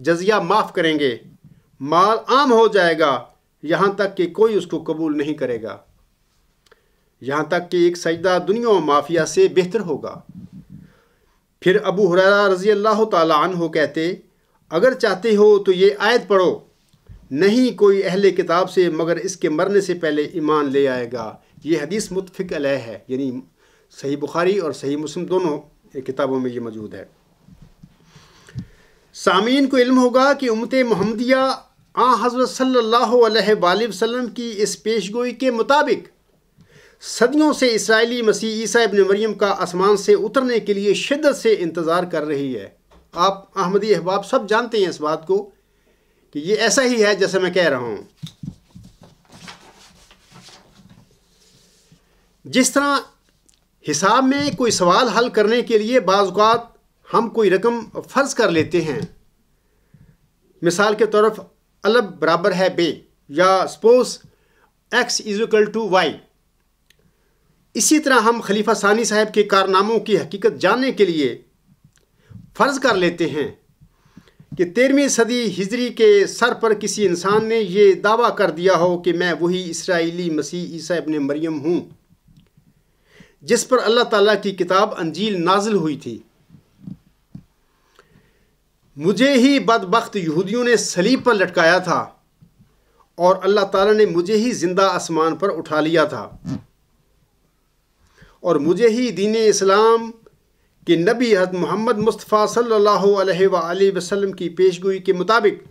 جزیہ معاف کریں گے، مال عام ہو جائے گا، یہاں تک کہ کوئی اس کو قبول نہیں کرے گا، یہاں تک کہ ایک سجدہ دنیا و مافیا سے بہتر ہوگا۔ پھر ابو ہریرہ رضی اللہ تعالی عنہ کہتے، اگر چاہتے ہو تو یہ آیت پڑھو، نہیں کوئی اہل کتاب سے مگر اس کے مرنے سے پہلے ایمان لے آئے گا۔ یہ حدیث متفق علیہ ہے، یعنی صحیح بخاری اور صحیح مسلم دونوں کتابوں میں یہ موجود ہے۔ سامعین کو علم ہوگا کہ امت محمدیہ حضرت صلی اللہ علیہ وآلہ وسلم کی اس پیشگوئی کے مطابق صدیوں سے اسرائیلی مسیح عیسیٰ ابن مریم کا آسمان سے اترنے کے لیے شدت سے انتظار کر رہی ہے۔ آپ احمدی احباب سب جانتے ہیں اس بات کو کہ یہ ایسا ہی ہے جیسے میں کہہ رہا ہوں۔ جس طرح حساب میں کوئی سوال حل کرنے کے لیے بعض اوقات ہم کوئی رقم فرض کر لیتے ہیں، مثال کے طور پر الف برابر ہے بے، یا suppose x is equal to y, اسی طرح ہم خلیفہ ثانی صاحب کے کارناموں کی حقیقت جاننے کے لیے فرض کر لیتے ہیں کہ 13ویں صدی ہجری کے سر پر کسی انسان نے یہ دعویٰ کر دیا ہو کہ میں وہی اسرائیلی مسیح عیسیٰ ابن مریم ہوں جس پر اللہ تعالیٰ کی کتاب انجیل نازل ہوئی تھی۔ مجھے ہی بدبخت یہودیوں نے صلیب پر لٹکایا تھا اور اللہ تعالیٰ نے مجھے ہی زندہ آسمان پر اٹھا لیا تھا، اور مجھے ہی دین اسلام کہ نبی حضرت محمد مصطفیٰ صلی اللہ علیہ وآلہ وسلم کی پیشگوئی کے مطابق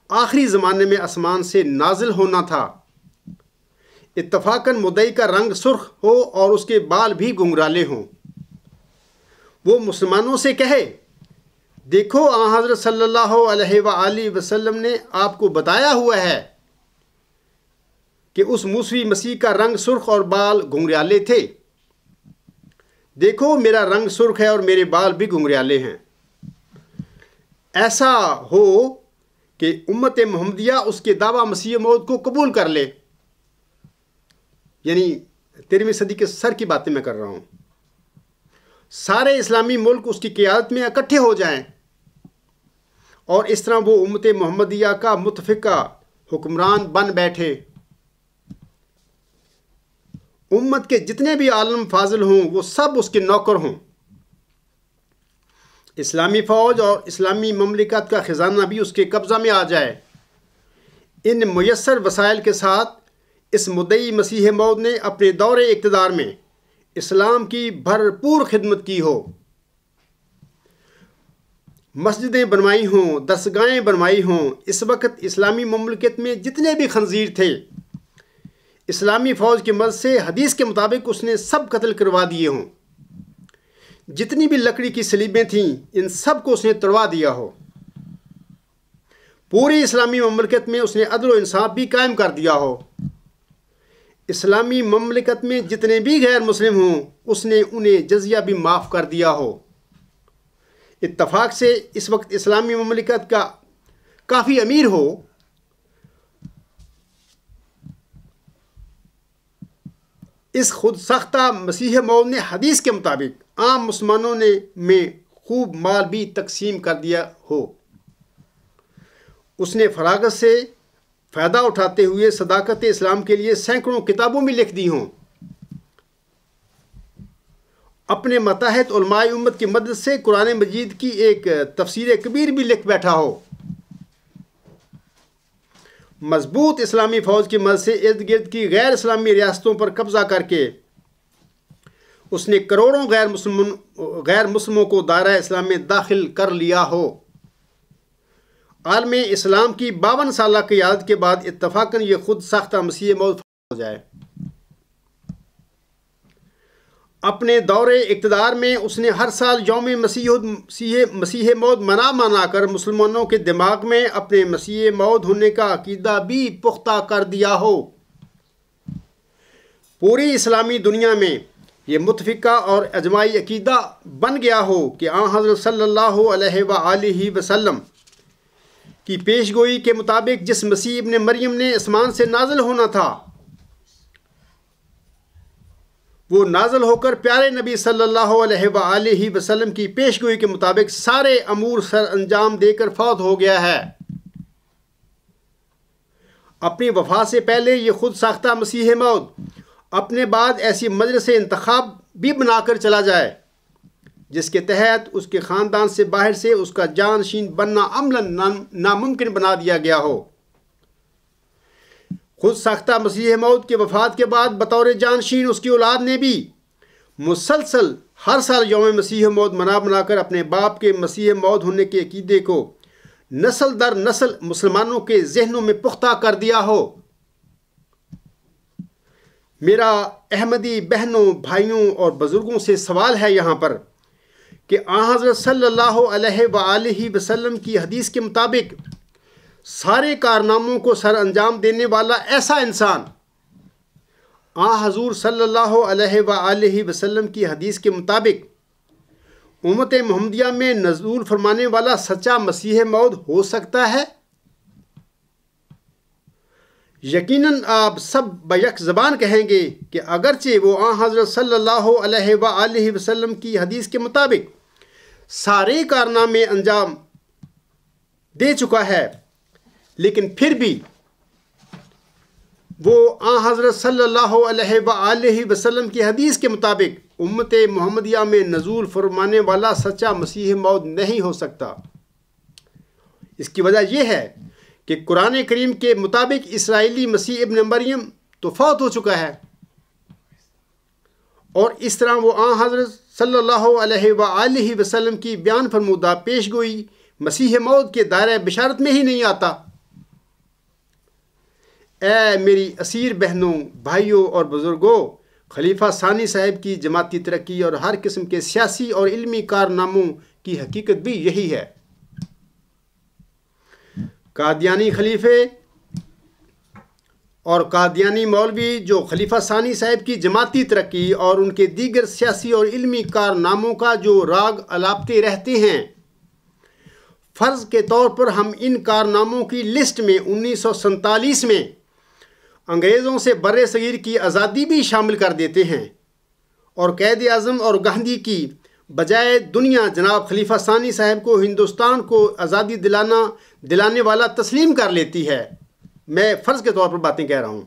آخری زمانے میں آسمان سے نازل ہونا تھا۔ اتفاقاً مدعی کا رنگ سرخ ہو اور اس کے بال بھی گنگرالے ہوں، وہ مسلمانوں سے کہے، دیکھو حضرت صلی اللہ علیہ وآلہ وسلم نے آپ کو بتایا ہوا ہے کہ اس موسوی مسیح کا رنگ سرخ اور بال گنگرالے تھے، دیکھو میرا رنگ سرخ ہے اور میرے بال بھی گنگریالے ہیں۔ ایسا ہو کہ امت محمدیہ اس کے دعویٰ مسیح موعود کو قبول کر لے، یعنی 13ویں صدی کے سر کی باتیں میں کر رہا ہوں، سارے اسلامی ملک اس کی قیادت میں اکٹھے ہو جائیں، اور اس طرح وہ امت محمدیہ کا متفقہ حکمران بن بیٹھے۔ امت کے جتنے بھی عالم فاضل ہوں وہ سب اس کے نوکر ہوں، اسلامی فوج اور اسلامی مملکت کا خزانہ بھی اس کے قبضہ میں آ جائے۔ ان میسر وسائل کے ساتھ اس مدعی مسیح موعود نے اپنے دور اقتدار میں اسلام کی بھرپور خدمت کی ہو، مسجدیں بنوائی ہوں، درسگاہیں بنوائی ہوں۔ اس وقت اسلامی مملکت میں جتنے بھی خنزیر تھے اسلامی فوج کی مدد سے حدیث کے مطابق اس نے سب قتل کروا دیے ہوں، جتنی بھی لکڑی کی صلیبیں تھیں ان سب کو اس نے توڑوا دیا ہو، پوری اسلامی مملکت میں اس نے عدل و انصاف بھی قائم کر دیا ہو، اسلامی مملکت میں جتنے بھی غیر مسلم ہوں اس نے انہیں جزیہ بھی معاف کر دیا ہو۔ اتفاق سے اس وقت اسلامی مملکت کا کافی امیر ہو، اس خود ساختہ مسیح موعود نے حدیث کے مطابق عام مسلمانوں نے میں خوب مال بھی تقسیم کر دیا ہو، اس نے فراغت سے فائدہ اٹھاتے ہوئے صداقت اسلام کے لیے سینکڑوں کتابوں بھی لکھ دی ہوں، اپنے ماتحت علماء امت کی مدد سے قرآن مجید کی ایک تفسیر کبیر بھی لکھ بیٹھا ہو، مضبوط اسلامی فوج کی مدد سے ارد گرد کی غیر اسلامی ریاستوں پر قبضہ کر کے اس نے کروڑوں غیر مسلموں کو دائرہ اسلام میں داخل کر لیا ہو۔ عالم اسلام کی 52 سالہ قیادت کے بعد اتفاقاً یہ خود ساختہ مسیح موعود ہو جائے۔ اپنے دور اقتدار میں اس نے ہر سال یوم مسیح موعود منا کر مسلمانوں کے دماغ میں اپنے مسیح موعود ہونے کا عقیدہ بھی پختہ کر دیا ہو۔ پوری اسلامی دنیا میں یہ متفقہ اور اجماعی عقیدہ بن گیا ہو کہ حضرت صلی اللہ علیہ وآلہ وسلم کی پیشگوئی کے مطابق جس مسیح ابن مریم نے آسمان سے نازل ہونا تھا وہ نازل ہو کر پیارے نبی صلی اللہ علیہ وآلہ وسلم کی پیش گوئی کے مطابق سارے امور سر انجام دے کر فوت ہو گیا ہے۔ اپنی وفات سے پہلے یہ خود ساختہ مسیح موعود اپنے بعد ایسی مجلس انتخاب بھی بنا کر چلا جائے جس کے تحت اس کے خاندان سے باہر سے اس کا جانشین بننا عملاً ناممکن بنا دیا گیا ہو۔ خود ساختہ مسیح موعود کے وفات کے بعد بطور جانشین اس کی اولاد نے بھی مسلسل ہر سال یوم مسیح موعود منا کر اپنے باپ کے مسیح موعود ہونے کے عقیدے کو نسل در نسل مسلمانوں کے ذہنوں میں پختہ کر دیا ہو۔ میرا احمدی بہنوں، بھائیوں اور بزرگوں سے سوال ہے یہاں پر کہ آن حضرت صلی اللہ علیہ وآلہ وسلم کی حدیث کے مطابق سارے کارناموں کو سر انجام دینے والا ایسا انسان، آن حضور صلی اللہ علیہ وآلہ وسلم کی حدیث کے مطابق امت محمدیہ میں نزول فرمانے والا سچا مسیح موعود ہو سکتا ہے؟ یقیناً آپ سب بیک زبان کہیں گے کہ اگرچہ وہ آن حضرت صلی اللہ علیہ وآلہ وسلم کی حدیث کے مطابق سارے کارنامے انجام دے چکا ہے، لیکن پھر بھی وہ آن حضرت صلی اللہ علیہ وآلہ وسلم کی حدیث کے مطابق امت محمدیہ میں نزول فرمانے والا سچا مسیح موعود نہیں ہو سکتا۔ اس کی وجہ یہ ہے کہ قرآن کریم کے مطابق اسرائیلی مسیح ابن مریم تو فوت ہو چکا ہے، اور اس طرح وہ آن حضرت صلی اللہ علیہ وآلہ وسلم کی بیان فرمودہ پیش گوئی مسیح موعود کے دائرہ بشارت میں ہی نہیں آتا۔ اے میری اسیر بہنوں، بھائیوں اور بزرگوں، خلیفہ ثانی صاحب کی جماعتی ترقی اور ہر قسم کے سیاسی اور علمی کارناموں کی حقیقت بھی یہی ہے۔ قادیانی خلیفے اور قادیانی مولوی جو خلیفہ ثانی صاحب کی جماعتی ترقی اور ان کے دیگر سیاسی اور علمی کارناموں کا جو راگ الاپتے رہتے ہیں، فرض کے طور پر ہم ان کارناموں کی لسٹ میں 1947 میں انگریزوں سے بر صغیر کی آزادی بھی شامل کر دیتے ہیں، اور قائد اعظم اور گاندھی کی بجائے دنیا جناب خلیفہ ثانی صاحب کو ہندوستان کو آزادی دلانے والا تسلیم کر لیتی ہے۔ میں فرض کے طور پر باتیں کہہ رہا ہوں۔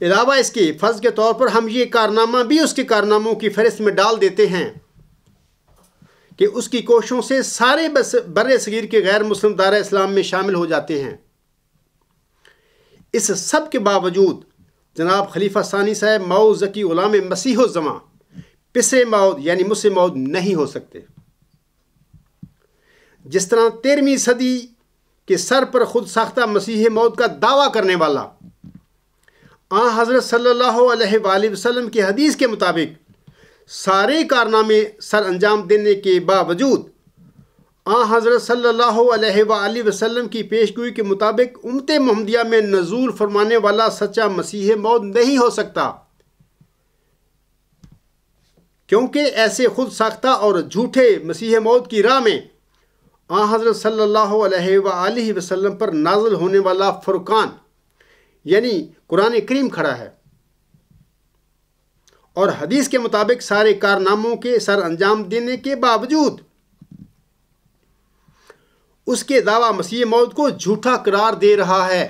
علاوہ اس کے فرض کے طور پر ہم یہ کارنامہ بھی اس کے کارناموں کی فہرست میں ڈال دیتے ہیں کہ اس کی کوششوں سے سارے بر صغیر کے غیر مسلم دائرہ اسلام میں شامل ہو جاتے ہیں۔ اس سب کے باوجود جناب خلیفہ ثانی صاحب موعود ذکی غلام مسیح الزماں پسرے موعود یعنی مسلم موعود نہیں ہو سکتے۔ جس طرح 13ویں صدی کے سر پر خود ساختہ مسیح موعود کا دعویٰ کرنے والا آن حضرت صلی اللہ علیہ وآلہ وسلم کی حدیث کے مطابق سارے کارنامے سر انجام دینے کے باوجود آن حضرت صلی اللہ علیہ وآلہ وسلم کی پیشگوئی کے مطابق امت محمدیہ میں نزول فرمانے والا سچا مسیح موعود نہیں ہو سکتا، کیونکہ ایسے خود ساختہ اور جھوٹے مسیح موعود کی راہ میں آن حضرت صلی اللہ علیہ وآلہ وسلم پر نازل ہونے والا فرقان یعنی قرآن کریم کھڑا ہے، اور حدیث کے مطابق سارے کارناموں کے سر انجام دینے کے باوجود اس کے دعویٰ مسیح موعود کو جھوٹا قرار دے رہا ہے۔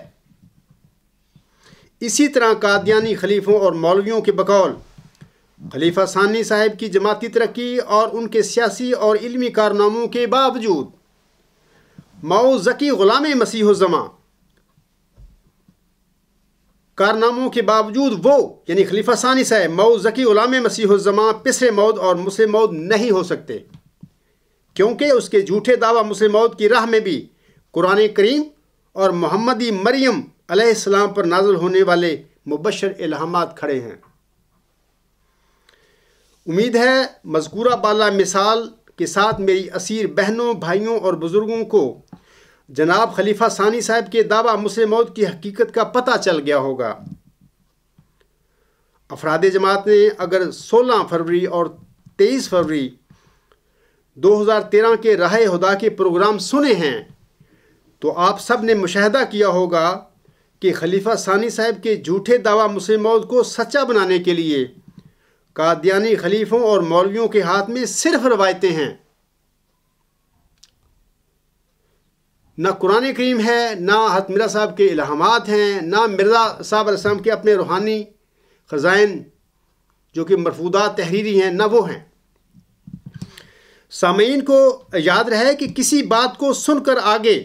اسی طرح قادیانی خلیفوں اور مولویوں کے بقول خلیفہ ثانی صاحب کی جماعتی ترقی اور ان کے سیاسی اور علمی کارناموں کے باوجود موعود ذکی غلام مسیح الزماں کارناموں کے باوجود وہ یعنی خلیفہ ثانی صاحب موعود ذکی غلام مسیح الزماں پسرے موعود اور مسلم موعود نہیں ہو سکتے، کیونکہ اس کے جھوٹے دعویٰ مسلم موعود کی راہ میں بھی قرآن کریم اور محمدی مریم علیہ السلام پر نازل ہونے والے مبشر الہامات کھڑے ہیں۔ امید ہے مذکورہ بالا مثال کے ساتھ میری اسیر بہنوں، بھائیوں اور بزرگوں کو جناب خلیفہ ثانی صاحب کے دعویٰ مسلم موعود کی حقیقت کا پتہ چل گیا ہوگا۔ افراد جماعت نے اگر 16 فروری اور 23 فروری 2013 کے راہ ہدا کے پروگرام سنے ہیں تو آپ سب نے مشاہدہ کیا ہوگا کہ خلیفہ ثانی صاحب کے جھوٹے دعویٰ مسلم موعود کو سچا بنانے کے لیے قادیانی خلیفوں اور مولویوں کے ہاتھ میں صرف روایتیں ہیں، نہ قرآن کریم ہے، نہ حضرت مرزا صاحب کے الہامات ہیں، نہ مرزا صاحب علیہ السلام کے اپنے روحانی خزائن جو کہ مرفوضات تحریری ہیں، نہ وہ ہیں۔ سامعین کو یاد رہے کہ کسی بات کو سن کر آگے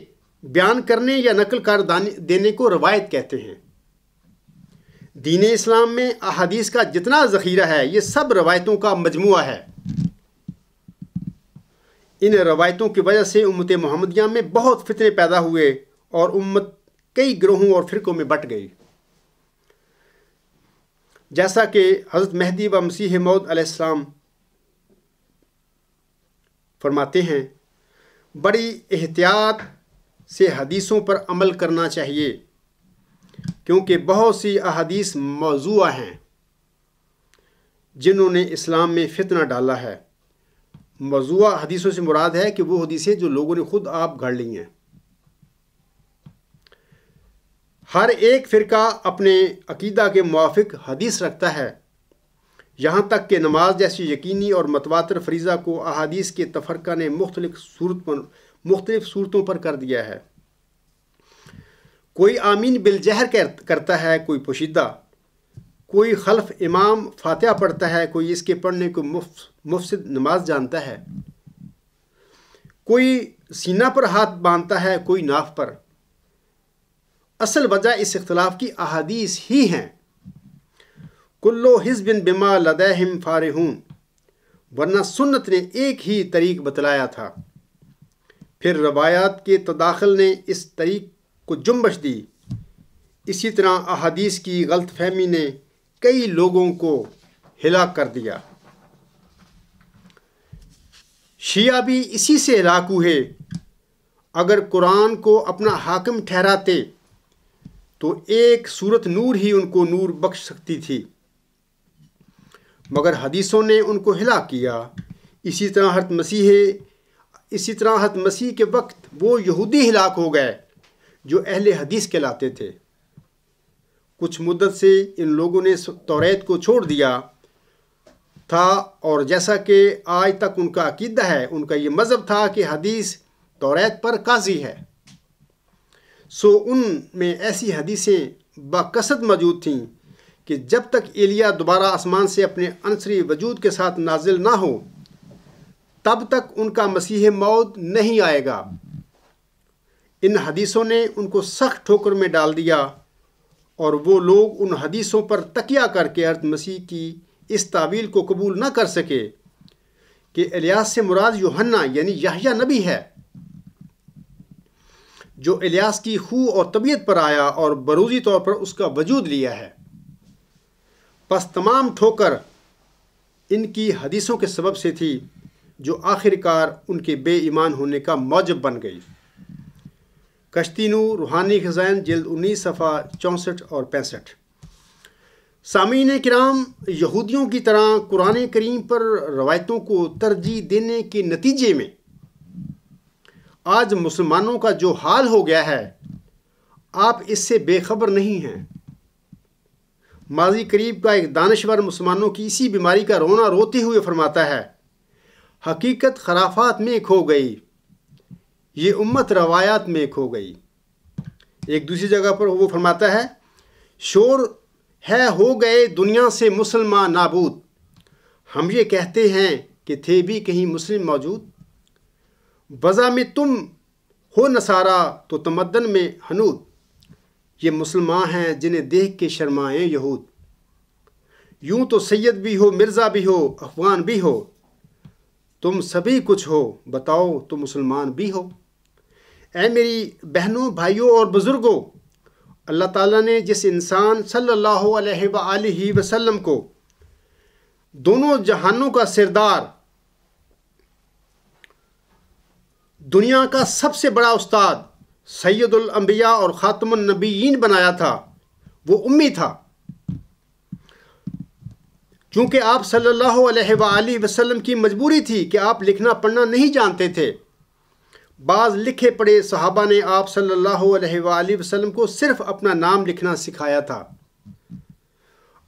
بیان کرنے یا نقل کر دینے کو روایت کہتے ہیں۔ دین اسلام میں احادیث کا جتنا ذخیرہ ہے یہ سب روایتوں کا مجموعہ ہے۔ ان روایتوں کی وجہ سے امت محمدیہ میں بہت فتنے پیدا ہوئے اور امت کئی گروہوں اور فرقوں میں بٹ گئی۔ جیسا کہ حضرت مہدی و مسیح موعود علیہ السلام فرماتے ہیں، بڑی احتیاط سے حدیثوں پر عمل کرنا چاہیے، کیونکہ بہت سی احادیث موضوع ہیں جنہوں نے اسلام میں فتنہ ڈالا ہے۔ موضوع حدیثوں سے مراد ہے کہ وہ حدیثیں جو لوگوں نے خود آپ گھڑ لی ہیں۔ ہر ایک فرقہ اپنے عقیدہ کے موافق حدیث رکھتا ہے، یہاں تک کہ نماز جیسی یقینی اور متواتر فریضہ کو احادیث کے تفرقہ نے مختلف صورتوں پر کر دیا ہے۔ کوئی آمین بالجہر کرتا ہے، کوئی پوشیدہ، کوئی خلف امام فاتحہ پڑھتا ہے، کوئی اس کے پڑھنے کو مفسد نماز جانتا ہے، کوئی سینہ پر ہاتھ باندھتا ہے، کوئی ناف پر۔ اصل وجہ اس اختلاف کی احادیث ہی ہیں۔ کلو حزب بما لدیہم فارحون، ورنہ سنت نے ایک ہی طریق بتلایا تھا، پھر روایات کے تداخل نے اس طریق کو جنبش دی۔ اسی طرح احادیث کی غلط فہمی نے کئی لوگوں کو ہلاک کر دیا۔ شیعہ بھی اسی سے ہلاک ہوئے۔ اگر قرآن کو اپنا حاکم ٹھہراتے تو ایک سورت نور ہی ان کو نور بخش سکتی تھی، مگر حدیثوں نے ان کو ہلاک کیا۔ اسی طرح حضرت مسیح کے وقت وہ یہودی ہلاک ہو گئے جو اہل حدیث کہلاتے تھے۔ کچھ مدت سے ان لوگوں نے توریت کو چھوڑ دیا تھا، اور جیسا کہ آج تک ان کا عقیدہ ہے، ان کا یہ مذہب تھا کہ حدیث توریت پر قاضی ہے، سو ان میں ایسی حدیثیں بکثرت موجود تھیں کہ جب تک ایلیا دوبارہ آسمان سے اپنے عنصری وجود کے ساتھ نازل نہ ہو تب تک ان کا مسیح موعود نہیں آئے گا۔ ان حدیثوں نے ان کو سخت ٹھوکر میں ڈال دیا، اور وہ لوگ ان حدیثوں پر تکیہ کر کے حضرت مسیح کی اس تعویل کو قبول نہ کر سکے کہ الیاس سے مراد یوحنا یعنی یحییٰ نبی ہے، جو الیاس کی خو اور طبیعت پر آیا اور بروزی طور پر اس کا وجود لیا ہے۔ پس تمام ٹھوکر ان کی حدیثوں کے سبب سے تھی، جو آخر کار ان کے بے ایمان ہونے کا موجب بن گئی۔ کشتی نور روحانی خزائن جلد 19 صفحہ 64 اور 65۔ سامعین کرام، یہودیوں کی طرح قرآن کریم پر روایتوں کو ترجیح دینے کے نتیجے میں آج مسلمانوں کا جو حال ہو گیا ہے، آپ اس سے بے خبر نہیں ہیں۔ ماضی قریب کا ایک دانشور مسلمانوں کی اسی بیماری کا رونا روتے ہوئے فرماتا ہے، حقیقت خرافات میں کھو گئی، یہ امت روایات میں کھو گئی۔ ایک دوسری جگہ پر وہ فرماتا ہے، شور ہے ہو گئے دنیا سے مسلمان نابود، ہم یہ کہتے ہیں کہ تھے بھی کہیں مسلم موجود، وضع میں تم ہو نصارہ تو تمدن میں ہنود، یہ مسلمان ہیں جنہیں دیکھ کے شرمائیں یہود، یوں تو سید بھی ہو مرزا بھی ہو افغان بھی ہو، تم سبھی کچھ ہو بتاؤ تو مسلمان بھی ہو۔ اے میری بہنوں بھائیوں اور بزرگوں، اللہ تعالیٰ نے جس انسان صلی اللہ علیہ وآلہ وسلم کو دونوں جہانوں کا سردار، دنیا کا سب سے بڑا استاد، سید الانبیاء اور خاتم النبیین بنایا تھا، وہ امی تھا۔ چونکہ آپ صلی اللہ علیہ وآلہ وسلم کی مجبوری تھی کہ آپ لکھنا پڑھنا نہیں جانتے تھے، بعض لکھے پڑھے صحابہ نے آپ صلی اللہ علیہ وآلہ وسلم کو صرف اپنا نام لکھنا سکھایا تھا۔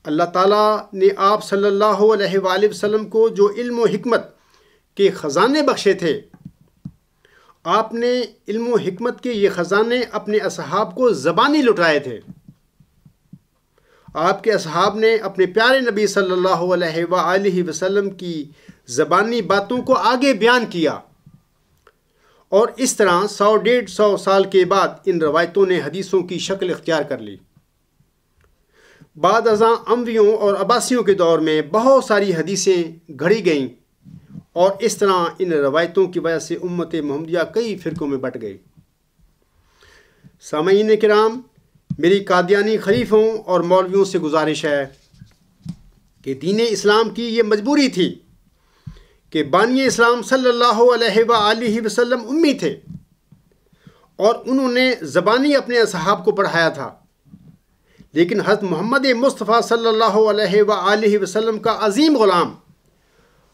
اللہ تعالیٰ نے آپ صلی اللہ علیہ وآلہ وسلم کو جو علم و حکمت کے خزانے بخشے تھے، آپ نے علم و حکمت کے یہ خزانے اپنے اصحاب کو زبانی لٹائے تھے۔ آپ کے اصحاب نے اپنے پیارے نبی صلی اللہ علیہ وآلہ وسلم کی زبانی باتوں کو آگے بیان کیا، اور اس طرح 100-150 سال کے بعد ان روایتوں نے حدیثوں کی شکل اختیار کر لی۔ بعد ازاں امویوں اور عباسیوں کے دور میں بہت ساری حدیثیں گھڑی گئیں، اور اس طرح ان روایتوں کی وجہ سے امت محمدیہ کئی فرقوں میں بٹ گئی۔ سامعین کرام، میری قادیانی خلیفوں اور مولویوں سے گزارش ہے کہ دین اسلام کی یہ مجبوری تھی کہ بانی اسلام صلی اللہ علیہ وآلہ وسلم امی تھے، اور انہوں نے زبانی اپنے اصحاب کو پڑھایا تھا، لیکن حضرت محمد مصطفیٰ صلی اللہ علیہ وآلہ وسلم کا عظیم غلام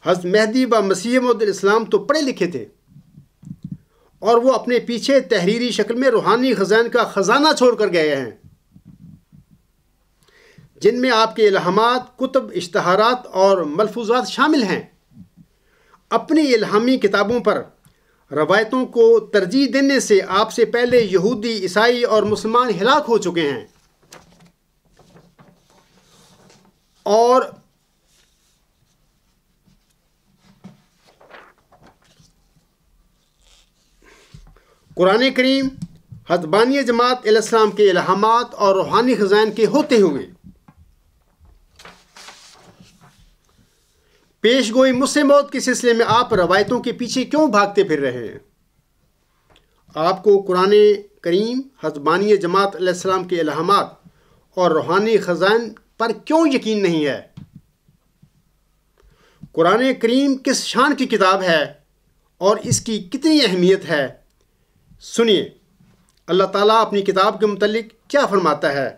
حضرت مہدی و مسیح موعود الاسلام تو پڑھے لکھے تھے، اور وہ اپنے پیچھے تحریری شکل میں روحانی خزائن کا خزانہ چھوڑ کر گئے ہیں، جن میں آپ کے الہامات، کتب، اشتہارات اور ملفوظات شامل ہیں۔ اپنی الہامی کتابوں پر روایتوں کو ترجیح دینے سے آپ سے پہلے یہودی، عیسائی اور مسلمان ہلاک ہو چکے ہیں، اور قرآن کریم حضرت بانی جماعت علیہ السلام کے الہامات اور روحانی خزائن کے ہوتے ہوئے پیش گوئی مسح موت کے سلسلے میں آپ روایتوں کے پیچھے کیوں بھاگتے پھر رہے ہیں؟ آپ کو قرآن کریم حضرت بانی جماعت علیہ السلام کے الہامات اور روحانی خزائن پر کیوں یقین نہیں ہے؟ قرآن کریم کس شان کی کتاب ہے اور اس کی کتنی اہمیت ہے؟ سنیے اللہ تعالیٰ اپنی کتاب کے متعلق کیا فرماتا ہے۔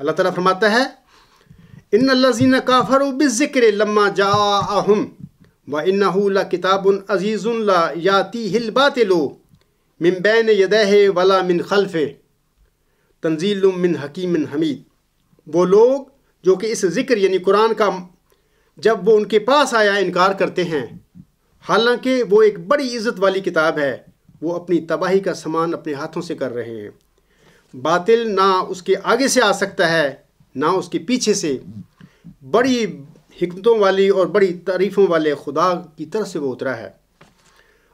اللہ تعالیٰ فرماتا ہے، ان الذین کافروا بالذکر لما جاءہم وانہ لکتاب عزیز لا یاتیہ الباطل من بین یدیہ ولا من خلفہ تنزیل من حکیم حمید۔ وہ لوگ جو کہ اس ذکر یعنی قرآن کا جب وہ ان کے پاس آیا انکار کرتے ہیں، حالانکہ وہ ایک بڑی عزت والی کتاب ہے، وہ اپنی تباہی کا سامان اپنے ہاتھوں سے کر رہے ہیں۔ باطل نہ اس کے آگے سے آ سکتا ہے نہ اس کے پیچھے سے، بڑی حکمتوں والی اور بڑی تعریفوں والے خدا کی طرف سے وہ اترا ہے۔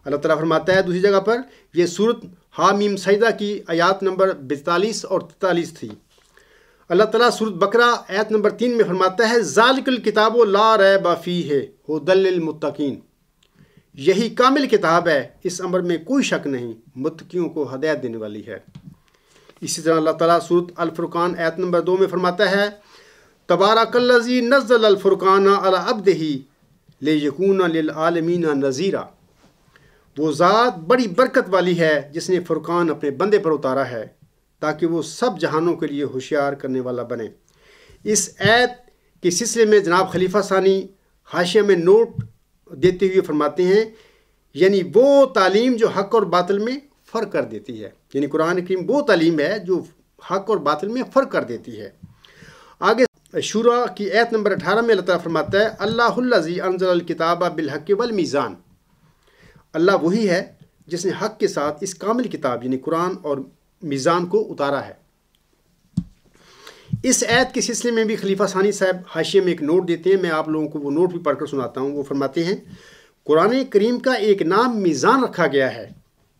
اللہ تعالیٰ فرماتا ہے دوسری جگہ پر، یہ سورۃ حامیم سجدہ کی آیات نمبر 42 اور 43 تھی۔ اللہ تعالیٰ سورۃ بقرہ آیت نمبر 3 میں فرماتا ہے، ذالک الکتاب لا ریب فیہ ھدی للمتقین۔ یہی کامل کتاب ہے، اس امر میں کوئی شک نہیں، متقیوں کو ہدایت دینے والی ہے۔ اسی طرح اللہ تعالیٰ سورۃ الفرقان آیت نمبر 2 میں فرماتا ہے، تبارک الذی نزل الفرقان علی عبدہ لیکون للعالمین نذیرا۔ وہ ذات بڑی برکت والی ہے جس نے فرقان اپنے بندے پر اتارا ہے تاکہ وہ سب جہانوں کے لیے ہوشیار کرنے والا بنے۔ اس آیت کے سلسلے میں جناب خلیفہ ثانی حاشیہ میں نوٹ دیتے ہوئے فرماتے ہیں، یعنی وہ تعلیم جو حق اور باطل میں فرق کر دیتی ہے، یعنی قرآن کریم وہ تعلیم ہے جو حق اور باطل میں فرق کر دیتی ہے۔ آگے شورا کی آیت نمبر 18 میں اللہ تعالیٰ فرماتا ہے، اللہ الذی انزل الکتاب بالحق والمیزان۔ اللہ وہی ہے جس نے حق کے ساتھ اس کامل کتاب یعنی قرآن اور میزان کو اتارا ہے۔ اس آیت کے سلسلے میں بھی خلیفہ ثانی صاحب حاشیے میں ایک نوٹ دیتے ہیں، میں آپ لوگوں کو وہ نوٹ بھی پڑھ کر سناتا ہوں۔ وہ فرماتے ہیں، قرآن کریم کا ایک نام میزان رکھا گیا ہے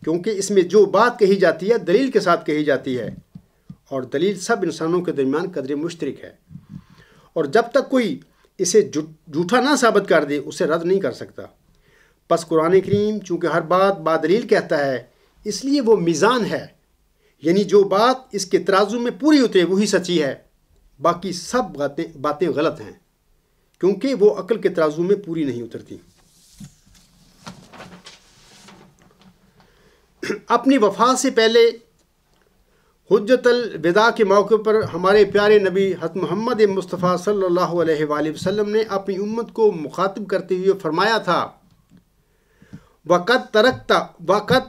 کیونکہ اس میں جو بات کہی جاتی ہے دلیل کے ساتھ کہی جاتی ہے، اور دلیل سب انسانوں کے درمیان قدر مشترک ہے، اور جب تک کوئی اسے جھوٹا نہ ثابت کر دے اسے رد نہیں کر سکتا۔ پس قرآن کریم چونکہ ہر بات دلیل کہتا ہے، اس لیے وہ میزان ہے، یعنی جو بات اس کے ترازو میں پوری اترے وہی سچی ہے، باقی سب باتیں غلط ہیں کیونکہ وہ عقل کے ترازو میں پوری نہیں اترتی۔ اپنی وفات سے پہلے حجت الوداع کے موقع پر ہمارے پیارے نبی حضرت محمد مصطفیٰ صلی اللہ علیہ وآلہ وسلم نے اپنی امت کو مخاطب کرتے ہوئے فرمایا تھا، وقت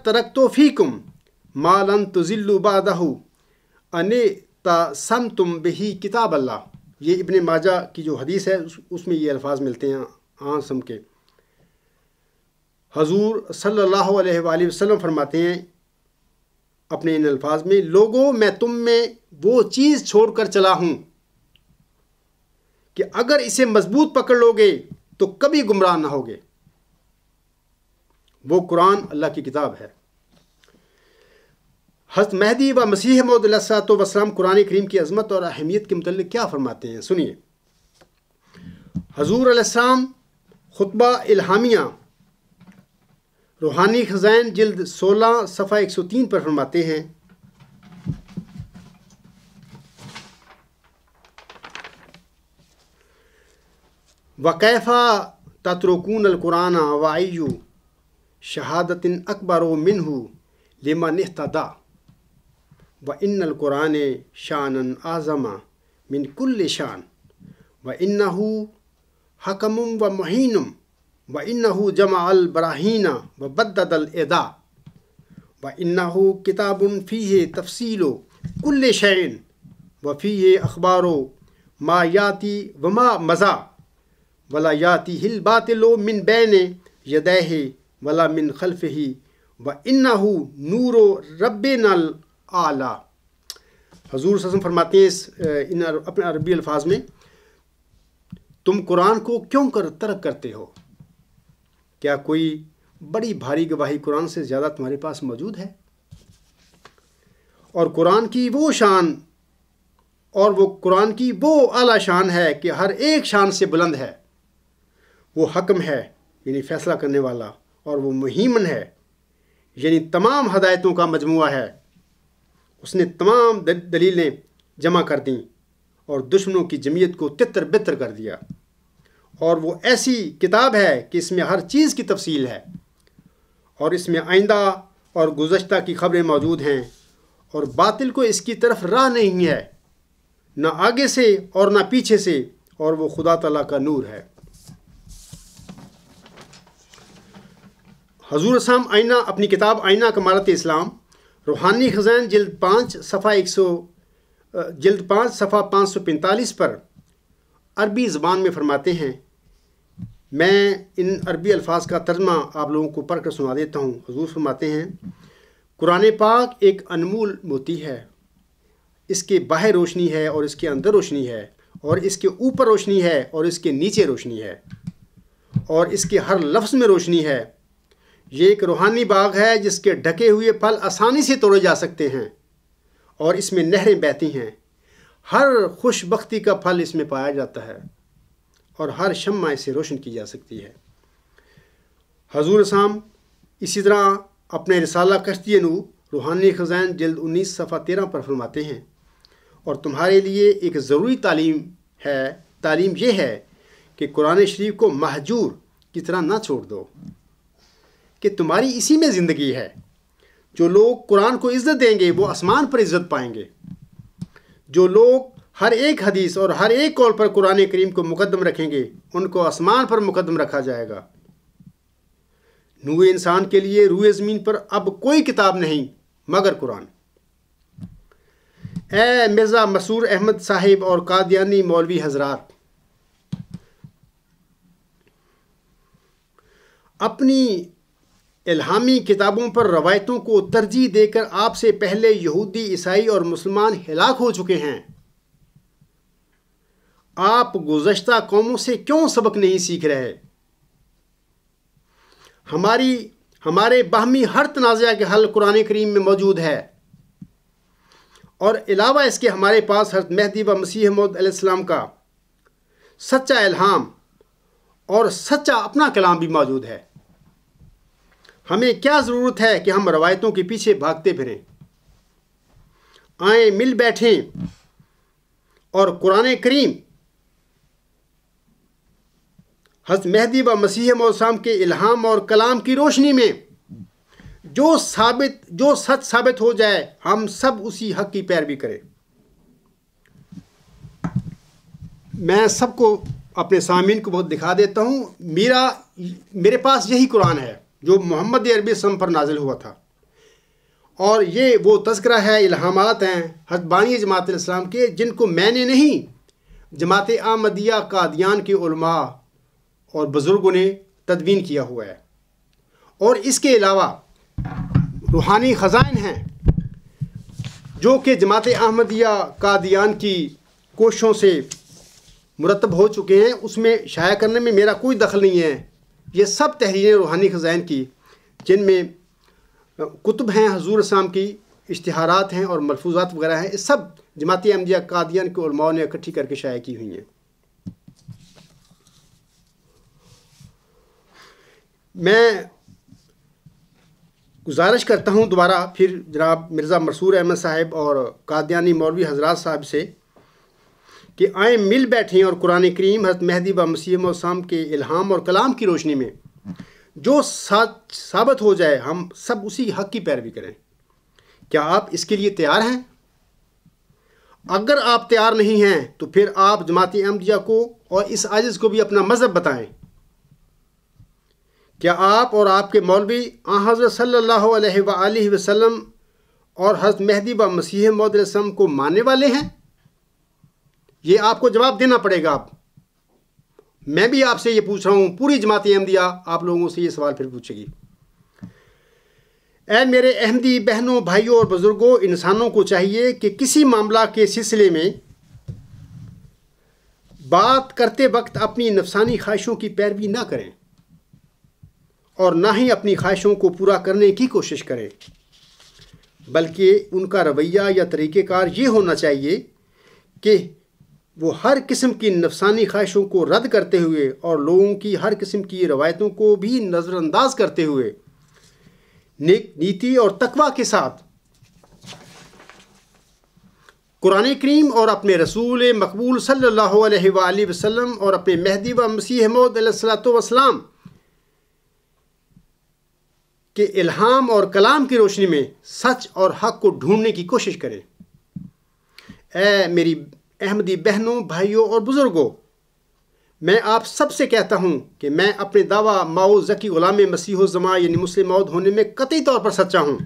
ترکتو فیکم ما لن تضلوا بعدہ ان تسمتم بہ کتاب اللہ. یہ ابن ماجہ کی جو حدیث ہے اس میں یہ الفاظ ملتے ہیں عاصم کے. حضور صلی اللہ علیہ وآلہ وسلم فرماتے ہیں اپنے ان الفاظ میں، لوگوں میں تم میں وہ چیز چھوڑ کر چلا ہوں کہ اگر اسے مضبوط پکڑ لو گے تو کبھی گمراہ نہ ہوگے. وہ قرآن اللہ کی کتاب ہے. حضرت مہدی و مسیح موعود علیہ الصلوۃ والسلام قرآن کریم کی عظمت اور اہمیت کے متعلق کیا فرماتے ہیں، سنیے. حضور علیہ السلام خطبہ الہامیہ روحانی خزائن جلد 16 صفحہ 103 پر فرماتے ہیں، وَكَيْفَ تَتْرُكُونَ الْقُرْآنَ وَأَيُّ شَهَادَةٍ أَكْبَرُ مِنْهُ لِمَنِ اهْتَدَىٰ وَإِنَّ الْقُرْآنَ شَأْنًا أَعْظَمَ مِنْ كُلِّ شَأْنٍ وَإِنَّهُ حَكَمٌ وَمُعِينٌ وَإِنَّهُ جَمَعَ الْبَرَاهِينَ وَبَدَّدَ الْأَدْعَاءَ وَإِنَّهُ كِتَابٌ فِيهِ تَفْصِيلُ كُلِّ شَيْءٍ وَفِيهِ أَخْبَارُ مَا يَأْتِي وَمَا مَضَىٰ وَلَا يَأْتِيهِ الْبَاطِلُ مِنْ بَيْنِ يَدَيْهِ وَلَا مِنْ خَلْفِهِ وَإِنَّهُ نُورُ رَبِّنَا الْأَعْلَىٰ. حضور صلی اللہ علیہ وسلم فرماتے ہیں ان اپنے عربی الفاظ میں، تم قرآن کو کیوں ترک کرتے ہو؟ کیا کوئی بڑی بھاری گواہی قرآن سے زیادہ تمہارے پاس موجود ہے؟ اور قرآن کی وہ شان اور وہ قرآن کی وہ اعلیٰ شان ہے کہ ہر ایک شان سے بلند ہے. وہ حکم ہے یعنی فیصلہ کرنے والا، اور وہ مہیمن ہے یعنی تمام ہدایتوں کا مجموعہ ہے. اس نے تمام دلیلیں جمع کر دیں اور دشمنوں کی جمعیت کو تتر بتر کر دیا. اور وہ ایسی کتاب ہے کہ اس میں ہر چیز کی تفصیل ہے، اور اس میں آئندہ اور گزشتہ کی خبریں موجود ہیں، اور باطل کو اس کی طرف راہ نہیں ہے، نہ آگے سے اور نہ پیچھے سے، اور وہ خدا تعالیٰ کا نور ہے. حضور اسلام آئینہ اپنی کتاب آئینہ کمالت اسلام روحانی خزائن جلد 5 صفحہ 545 پر عربی زبان میں فرماتے ہیں. میں ان عربی الفاظ کا ترجمہ آپ لوگوں کو پڑھ کر سنا دیتا ہوں. حضور فرماتے ہیں، قرآن پاک ایک انمول موتی ہے. اس کے باہر روشنی ہے اور اس کے اندر روشنی ہے، اور اس کے اوپر روشنی ہے اور اس کے نیچے روشنی ہے، اور اس کے ہر لفظ میں روشنی ہے. یہ ایک روحانی باغ ہے جس کے ڈھکے ہوئے پھل آسانی سے توڑے جا سکتے ہیں، اور اس میں نہریں بہتی ہیں. ہر خوش بختی کا پھل اس میں پایا جاتا ہے، اور ہر شمع اسے روشن کی جا سکتی ہے. حضور اسلام اسی طرح اپنے رسالہ کشتی نور روحانی خزائن جلد 19 صفحہ 13 پر فرماتے ہیں، اور تمہارے لیے ایک ضروری تعلیم یہ ہے کہ قرآن شریف کو مہجور کی طرح نہ چھوڑ دو، کہ تمہاری اسی میں زندگی ہے. جو لوگ قرآن کو عزت دیں گے وہ آسمان پر عزت پائیں گے. جو لوگ ہر ایک حدیث اور ہر ایک قول پر قرآن کریم کو مقدم رکھیں گے ان کو آسمان پر مقدم رکھا جائے گا. نوح انسان کے لیے روئے زمین پر اب کوئی کتاب نہیں مگر قرآن. اے مرزا مسرور احمد صاحب اور قادیانی مولوی حضرات، اپنی الہامی کتابوں پر روایتوں کو ترجیح دے کر آپ سے پہلے یہودی، عیسائی اور مسلمان ہلاک ہو چکے ہیں. آپ گزشتہ قوموں سے کیوں سبق نہیں سیکھ رہے؟ ہمارے باہمی ہر تنازع کے حل قرآن کریم میں موجود ہے، اور علاوہ اس کے ہمارے پاس حضرت مہدی و مسیح موعود علیہ السلام کا سچا الہام اور سچا اپنا کلام بھی موجود ہے. ہمیں کیا ضرورت ہے کہ ہم روایتوں کے پیچھے بھاگتے پھریں؟ آئیں مل بیٹھیں اور قرآن کریم حضرت مہدی و مسیح موعود السلام کے الہام اور کلام کی روشنی میں جو سچ ثابت ہو جائے ہم سب اسی حق کی پیروی کریں. میں سب کو اپنے سامعین کو بہت دکھا دیتا ہوں، میرے پاس یہی قرآن ہے جو محمد عربی ﷺ پر نازل ہوا تھا، اور یہ وہ تذکرہ ہے، الہامات ہیں حضرت بانی جماعت علیہ السلام کے، جن کو میں نے نہیں، جماعت احمدیہ قادیان کے علماء اور بزرگوں نے تدوین کیا ہوا ہے۔ اور اس کے علاوہ روحانی خزائن ہیں جو کہ جماعت احمدیہ قادیان کی کوششوں سے مرتب ہو چکے ہیں، اس میں شائع کرنے میں میرا کوئی دخل نہیں ہے۔ یہ سب تحریریں روحانی خزائن کی، جن میں کتب ہیں حضور اسلام کی، اشتہارات ہیں اور ملفوظات وغیرہ ہیں، یہ سب جماعت احمدیہ قادیان کے علماء نے اکٹھی کر کے شائع کی ہوئی ہیں۔ میں گزارش کرتا ہوں دوبارہ پھر جناب مرزا منصور احمد صاحب اور قادیانی مولوی حضرات صاحب سے کہ آئیں مل بیٹھیں اور قرآن کریم حضرت مہدی و مسیح موعود السلام کے الہام اور کلام کی روشنی میں جو ثابت ہو جائے ہم سب اسی حق کی پیروی کریں۔ کیا آپ اس کے لیے تیار ہیں؟ اگر آپ تیار نہیں ہیں تو پھر آپ جماعت احمدیہ کو اور اس عاجز کو بھی اپنا مذہب بتائیں۔ کیا آپ اور آپ کے مولوی حضرت صلی اللہ علیہ وآلہ وسلم اور حضرت مہدی و مسیح موعود علیہ السلام کو ماننے والے ہیں؟ یہ آپ کو جواب دینا پڑے گا۔ میں بھی آپ سے یہ پوچھ رہا ہوں، پوری جماعت احمدیہ آپ لوگوں سے یہ سوال پھر پوچھے گی۔ اے میرے احمدی بہنوں، بھائیوں اور بزرگوں، انسانوں کو چاہیے کہ کسی معاملہ کے سلسلے میں بات کرتے وقت اپنی نفسانی خواہشوں کی پیروی نہ کریں اور نہ ہی اپنی خواہشوں کو پورا کرنے کی کوشش کریں، بلکہ ان کا رویہ یا طریقہ کار یہ ہونا چاہیے کہ وہ ہر قسم کی نفسانی خواہشوں کو رد کرتے ہوئے اور لوگوں کی ہر قسم کی روایتوں کو بھی نظر انداز کرتے ہوئے نیک نیتی اور تقوی کے ساتھ قرآن کریم اور اپنے رسول مقبول صلی اللہ علیہ وآلہ وسلم اور اپنے مہدی و مسیح موعود علیہ الصلوۃ والسلام کے الہام اور کلام کی روشنی میں سچ اور حق کو ڈھونڈنے کی کوشش کریں۔ اے میری احمدی بہنوں، بھائیوں اور بزرگوں، میں آپ سب سے کہتا ہوں کہ میں اپنے دعویٰ ماؤ ذکی غلام مسیح الزماں یعنی مسلم موعود ہونے میں قطعی طور پر سچا ہوں،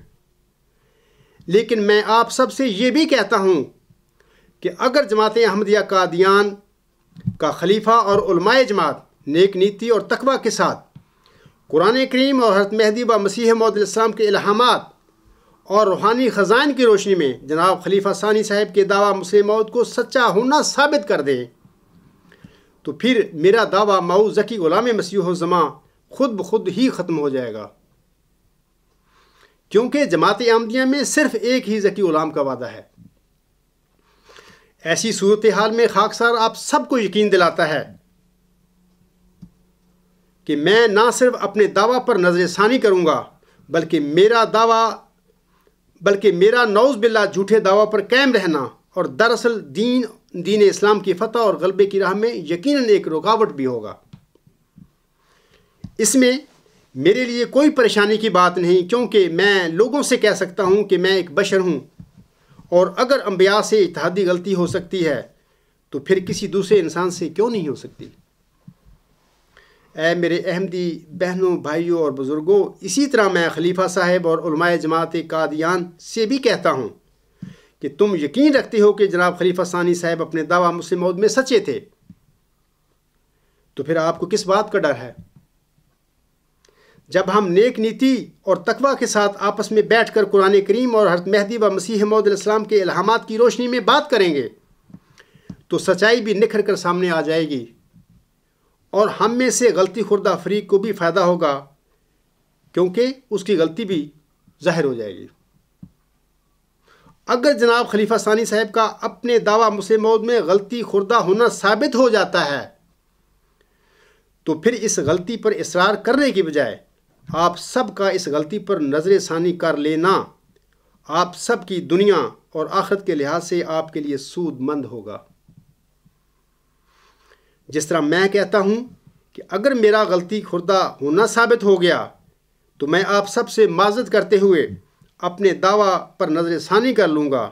لیکن میں آپ سب سے یہ بھی کہتا ہوں کہ اگر جماعت احمدیہ قادیان کا خلیفہ اور علماء جماعت نیک نیتی اور تقوی کے ساتھ قرآن کریم اور حضرت مہدی و مسیح موعود علیہ السلام کے الہامات اور روحانی خزائن کی روشنی میں جناب خلیفہ ثانی صاحب کے دعویٰ مسیح موعود کو سچا ہونا ثابت کر دیں، تو پھر میرا دعویٰ ماؤ ذکی غلام مسیح الزماں خود بخود ہی ختم ہو جائے گا، کیونکہ جماعت احمدیہ میں صرف ایک ہی ذکی غلام کا وعدہ ہے۔ ایسی صورتحال میں خاکسار آپ سب کو یقین دلاتا ہے کہ میں نہ صرف اپنے دعویٰ پر نظر ثانی کروں گا بلکہ میرا نعوذ باللہ جھوٹے دعویٰ پر قائم رہنا اور دراصل دین اسلام کی فتح اور غلبے کی راہ میں یقیناً ایک رکاوٹ بھی ہوگا۔ اس میں میرے لیے کوئی پریشانی کی بات نہیں، کیونکہ میں لوگوں سے کہہ سکتا ہوں کہ میں ایک بشر ہوں، اور اگر انبیاء سے اجتہادی غلطی ہو سکتی ہے تو پھر کسی دوسرے انسان سے کیوں نہیں ہو سکتی؟ اے میرے احمدی بہنوں، بھائیوں اور بزرگوں، اسی طرح میں خلیفہ صاحب اور علماء جماعت قادیان سے بھی کہتا ہوں کہ تم یقین رکھتے ہو کہ جناب خلیفہ ثانی صاحب اپنے دعویٰ مسلم موعود میں سچے تھے، تو پھر آپ کو کس بات کا ڈر ہے؟ جب ہم نیک نیتی اور تقوی کے ساتھ آپس میں بیٹھ کر قرآن کریم اور حضرت مہدی و مسیح موعود علیہ السلام کے الہامات کی روشنی میں بات کریں گے تو سچائی بھی نکھر کر سامنے آ جائے گی، اور ہم میں سے غلطی خوردہ فریق کو بھی فائدہ ہوگا، کیونکہ اس کی غلطی بھی ظاہر ہو جائے گی۔ اگر جناب خلیفہ ثانی صاحب کا اپنے دعویٰ مسلم موعود میں غلطی خوردہ ہونا ثابت ہو جاتا ہے تو پھر اس غلطی پر اصرار کرنے کی بجائے آپ سب کا اس غلطی پر نظر ثانی کر لینا آپ سب کی دنیا اور آخرت کے لحاظ سے آپ کے لیے سود مند ہوگا۔ جس طرح میں کہتا ہوں کہ اگر میرا غلطی خوردہ ہونا ثابت ہو گیا تو میں آپ سب سے معذرت کرتے ہوئے اپنے دعویٰ پر نظر ثانی کر لوں گا،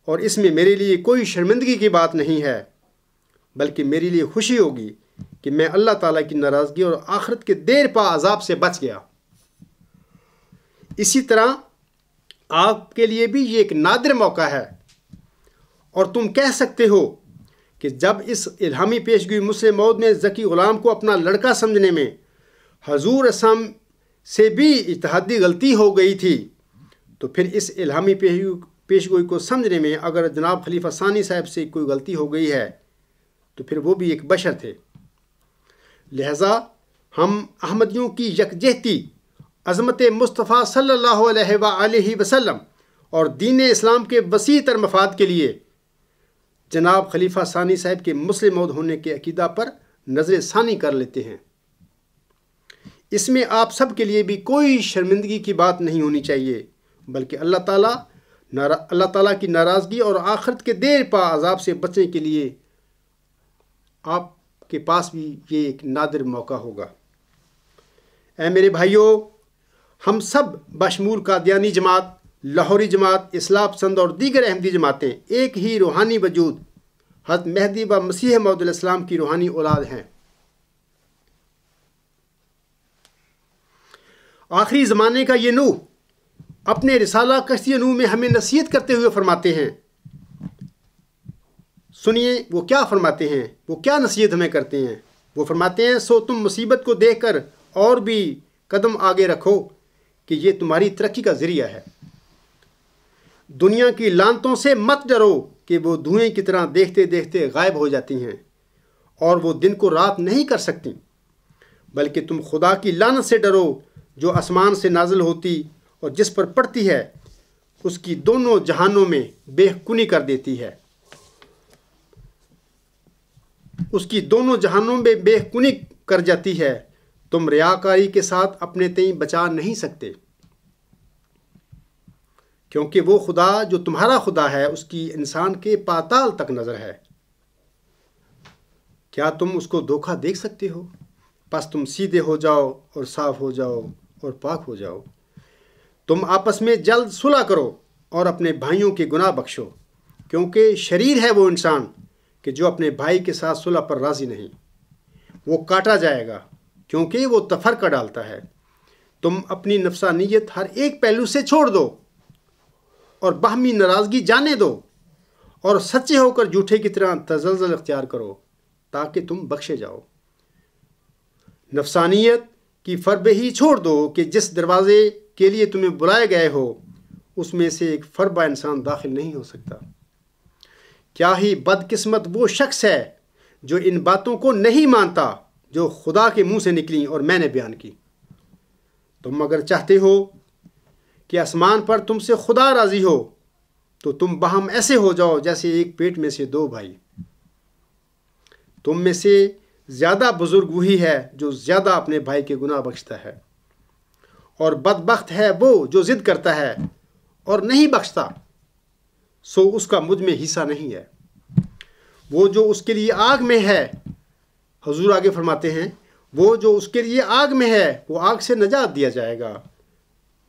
اور اس میں میرے لیے کوئی شرمندگی کی بات نہیں ہے، بلکہ میرے لیے خوشی ہوگی کہ میں اللہ تعالیٰ کی ناراضگی اور آخرت کے دیر پا عذاب سے بچ گیا۔ اسی طرح آپ کے لیے بھی یہ ایک نادر موقع ہے، اور تم کہہ سکتے ہو کہ جب اس الہامی پیشگوئی مسلم موعود میں ذکی غلام کو اپنا لڑکا سمجھنے میں حضور اسلام سے بھی اتحادی غلطی ہو گئی تھی، تو پھر اس الہامی پیشگوئی کو سمجھنے میں اگر جناب خلیفہ ثانی صاحب سے کوئی غلطی ہو گئی ہے تو پھر وہ بھی ایک بشر تھے۔ لہٰذا ہم احمدیوں کی یکجہتی، عظمت مصطفیٰ صلی اللہ علیہ وآلہ وسلم اور دین اسلام کے وسیع تر مفاد کے لیے جناب خلیفہ ثانی صاحب کے مسلم موعود ہونے کے عقیدہ پر نظر ثانی کر لیتے ہیں۔ اس میں آپ سب کے لیے بھی کوئی شرمندگی کی بات نہیں ہونی چاہیے، بلکہ اللہ تعالیٰ کی ناراضگی اور آخرت کے دیر پا عذاب سے بچنے کے لیے آپ کے پاس بھی یہ ایک نادر موقع ہوگا۔ اے میرے بھائیوں، ہم سب بشمول قادیانی جماعت، لاہوری جماعت، اصلاح پسند اور دیگر احمدی جماعتیں ایک ہی روحانی وجود حضرت مہدی و مسیح موعود علیہ السلام کی روحانی اولاد ہیں۔ آخری زمانے کا یہ نوح اپنے رسالہ کشتی نوح میں ہمیں نصیحت کرتے ہوئے فرماتے ہیں۔ سنیے وہ کیا فرماتے ہیں، وہ کیا نصیحت ہمیں کرتے ہیں۔ وہ فرماتے ہیں، سو تم مصیبت کو دیکھ کر اور بھی قدم آگے رکھو کہ یہ تمہاری ترقی کا ذریعہ ہے۔ دنیا کی لعنتوں سے مت ڈرو کہ وہ دھوئیں کی طرح دیکھتے دیکھتے غائب ہو جاتی ہیں اور وہ دن کو رات نہیں کر سکتی، بلکہ تم خدا کی لعنت سے ڈرو جو آسمان سے نازل ہوتی اور جس پر پڑتی ہے اس کی دونوں جہانوں میں بے کنی کر دیتی ہے، اس کی دونوں جہانوں میں بے کنی کر جاتی ہے۔ تم ریاکاری کے ساتھ اپنے تئیں بچا نہیں سکتے، کیونکہ وہ خدا جو تمہارا خدا ہے اس کی انسان کے پاتال تک نظر ہے۔ کیا تم اس کو دھوکہ دیکھ سکتے ہو؟ پس تم سیدھے ہو جاؤ اور صاف ہو جاؤ اور پاک ہو جاؤ۔ تم آپس میں جلد صلح کرو اور اپنے بھائیوں کے گناہ بخشو، کیونکہ شریر ہے وہ انسان کہ جو اپنے بھائی کے ساتھ صلح پر راضی نہیں، وہ کاٹا جائے گا کیونکہ وہ تفرقہ ڈالتا ہے۔ تم اپنی نفسانیت ہر ایک پہلو سے چھوڑ دو اور باہمی ناراضگی جانے دو، اور سچے ہو کر جھوٹے کی طرح تزلزل اختیار کرو تاکہ تم بخشے جاؤ۔ نفسانیت کی فربہ ہی چھوڑ دو کہ جس دروازے کے لیے تمہیں بلائے گئے ہو اس میں سے ایک فربہ انسان داخل نہیں ہو سکتا۔ کیا ہی بدقسمت وہ شخص ہے جو ان باتوں کو نہیں مانتا جو خدا کے منہ سے نکلی اور میں نے بیان کی۔ تم اگر چاہتے ہو کہ آسمان پر تم سے خدا راضی ہو تو تم باہم ایسے ہو جاؤ جیسے ایک پیٹ میں سے دو بھائی۔ تم میں سے زیادہ بزرگ وہی ہے جو زیادہ اپنے بھائی کے گناہ بخشتا ہے، اور بدبخت ہے وہ جو ضد کرتا ہے اور نہیں بخشتا، سو اس کا مجھ میں حصہ نہیں ہے۔ وہ جو اس کے لیے آگ میں ہے، حضور آگے فرماتے ہیں، وہ جو اس کے لیے آگ میں ہے وہ آگ سے نجات دیا جائے گا،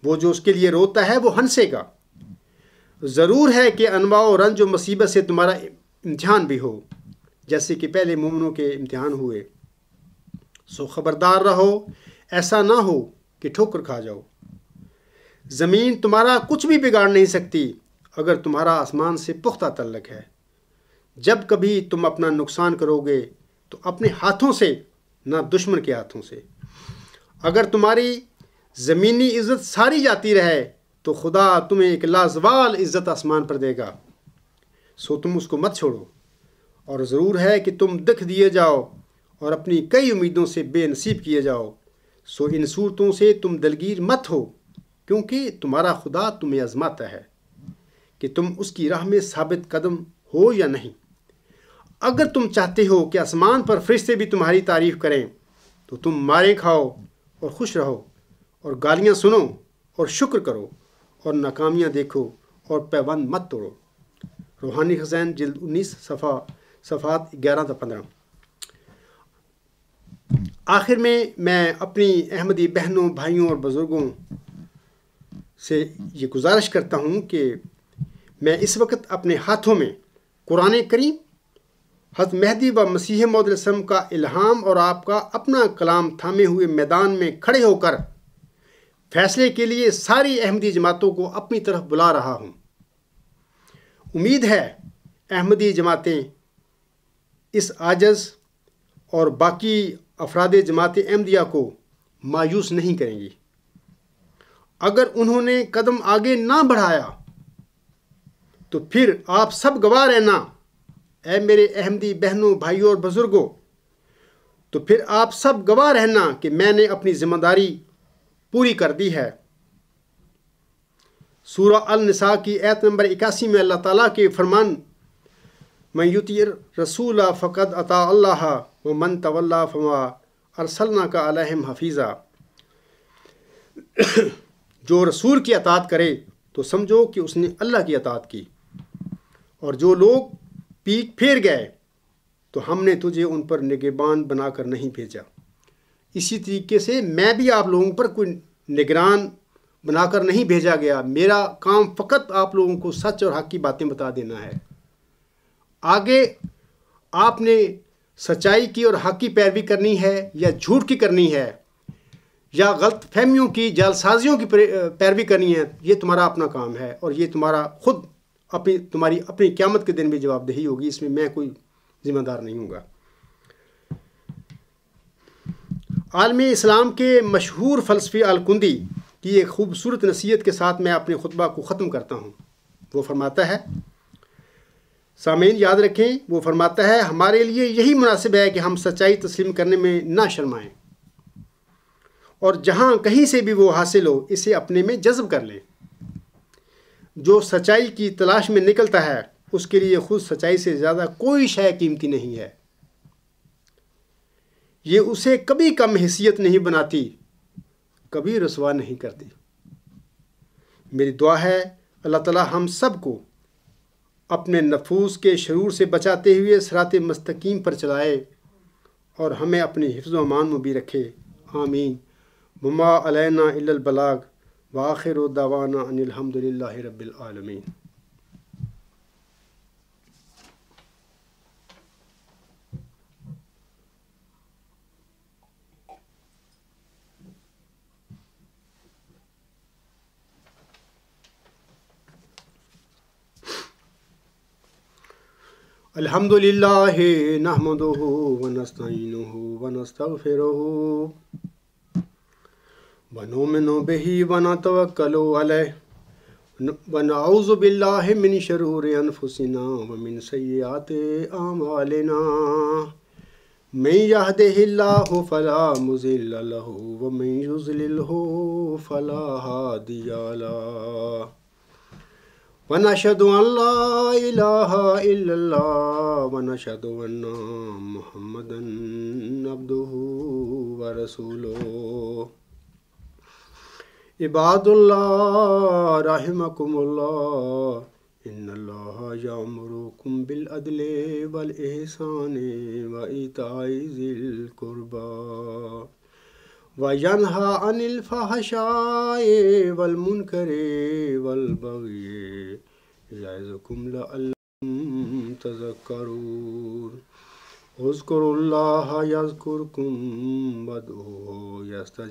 وہ جو اس کے لیے روتا ہے وہ ہنسے گا۔ ضرور ہے کہ انواع و رنج و مصیبت سے تمہارا امتحان بھی ہو جیسے کہ پہلے مومنوں کے امتحان ہوئے، سو خبردار رہو ایسا نہ ہو کہ ٹھوکر کھا جاؤ۔ زمین تمہارا کچھ بھی بگاڑ نہیں سکتی اگر تمہارا آسمان سے پختہ تعلق ہے۔ جب کبھی تم اپنا نقصان کرو گے تو اپنے ہاتھوں سے، نہ دشمن کے ہاتھوں سے۔ اگر تمہاری زمینی عزت ساری جاتی رہے تو خدا تمہیں ایک لازوال عزت آسمان پر دے گا، سو تم اس کو مت چھوڑو۔ اور ضرور ہے کہ تم دکھ دیے جاؤ اور اپنی کئی امیدوں سے بے نصیب کیے جاؤ، سو ان صورتوں سے تم دلگیر مت ہو، کیونکہ تمہارا خدا تمہیں آزماتا ہے کہ تم اس کی راہ میں ثابت قدم ہو یا نہیں۔ اگر تم چاہتے ہو کہ آسمان پر فرشتے بھی تمہاری تعریف کریں تو تم مارے کھاؤ اور خوش رہو، اور گالیاں سنو اور شکر کرو، اور ناکامیاں دیکھو اور پیوند مت توڑو۔ روحانی خزائن جلد 19 صفحات 11-15۔ آخر میں اپنی احمدی بہنوں، بھائیوں اور بزرگوں سے یہ گزارش کرتا ہوں کہ میں اس وقت اپنے ہاتھوں میں قرآن کریم، حضرت مہدی و مسیح موعود علیہ السلام کا الہام اور آپ کا اپنا کلام تھامے ہوئے میدان میں کھڑے ہو کر فیصلے کے لیے ساری احمدی جماعتوں کو اپنی طرف بلا رہا ہوں۔ امید ہے احمدی جماعتیں اس عاجز اور باقی افراد جماعت احمدیہ کو مایوس نہیں کریں گی۔ اگر انہوں نے قدم آگے نہ بڑھایا تو پھر آپ سب گواہ رہنا، اے میرے احمدی بہنوں، بھائیوں اور بزرگوں، تو پھر آپ سب گواہ رہنا کہ میں نے اپنی ذمہ داری پوری کر دی ہے۔ سورہ النساء کی آیت نمبر 81 میں اللہ تعالیٰ کے فرمان من یطیع الرسول فقد اطاع اللہ ومن تولی فما ارسلناک علیہم حفیظا، جو رسول کی اطاعت کرے تو سمجھو کہ اس نے اللہ کی اطاعت کی، اور جو لوگ پیٹ پھیر گئے تو ہم نے تجھے ان پر نگہبان بنا کر نہیں بھیجا۔ اسی طریقے سے میں بھی آپ لوگوں پر کوئی نگران بنا کر نہیں بھیجا گیا، میرا کام فقط آپ لوگوں کو سچ اور حق کی باتیں بتا دینا ہے۔ آگے آپ نے سچائی کی اور حق کی پیروی کرنی ہے یا جھوٹ کی کرنی ہے یا غلط فہمیوں کی، جعل سازیوں کی پیروی کرنی ہے، یہ تمہارا اپنا کام ہے، اور یہ تمہارا خود تمہاری اپنی قیامت کے دن بھی جواب دہی ہوگی، اس میں میں کوئی ذمہ دار نہیں ہوں گا۔ عالم اسلام کے مشہور فلسفی الکندی کی ایک خوبصورت نصیحت کے ساتھ میں اپنے خطبہ کو ختم کرتا ہوں۔ وہ فرماتا ہے، سامعین یاد رکھیں، وہ فرماتا ہے ہمارے لیے یہی مناسب ہے کہ ہم سچائی تسلیم کرنے میں نہ شرمائیں، اور جہاں کہیں سے بھی وہ حاصل ہو اسے اپنے میں جذب کر لیں۔ جو سچائی کی تلاش میں نکلتا ہے اس کے لیے خود سچائی سے زیادہ کوئی شے قیمتی نہیں ہے۔ یہ اسے کبھی کم حیثیت نہیں بناتی، کبھی رسوا نہیں کرتی۔ میری دعا ہے اللہ تعالی ہم سب کو اپنے نفوس کے شرور سے بچاتے ہوئے صراط مستقیم پر چلائے اور ہمیں اپنے حفظ و امان میں بھی رکھے، آمین۔ وما علینا الا البلاغ وآخر دعوانا ان الحمد للہ رب العالمین۔ الحمد للہ نحمدہ ونستعینہ ونستغفرہ ونؤمن بہ ونتوکل علیہ ونعوذ باللہ من شرور انفسنا ومن سیئات اعمالنا من یہدہ اللہ فلا مضل لہ ومن یضللہ فلا ہادی لہ ونشهد ان لا الہ الا اللہ ونشهد ان محمدا عبدہ ورسولہ۔ عباد اللہ رحمکم اللہ، ان اللہ یامرکم بالعدل والاحسان وایتاء ذی القربی وینہی عن الفحشاء والمنکر والبغی یعظکم لعلکم تذکرون۔ اذکروا اللہ یذکرکم وادعوہ یستجب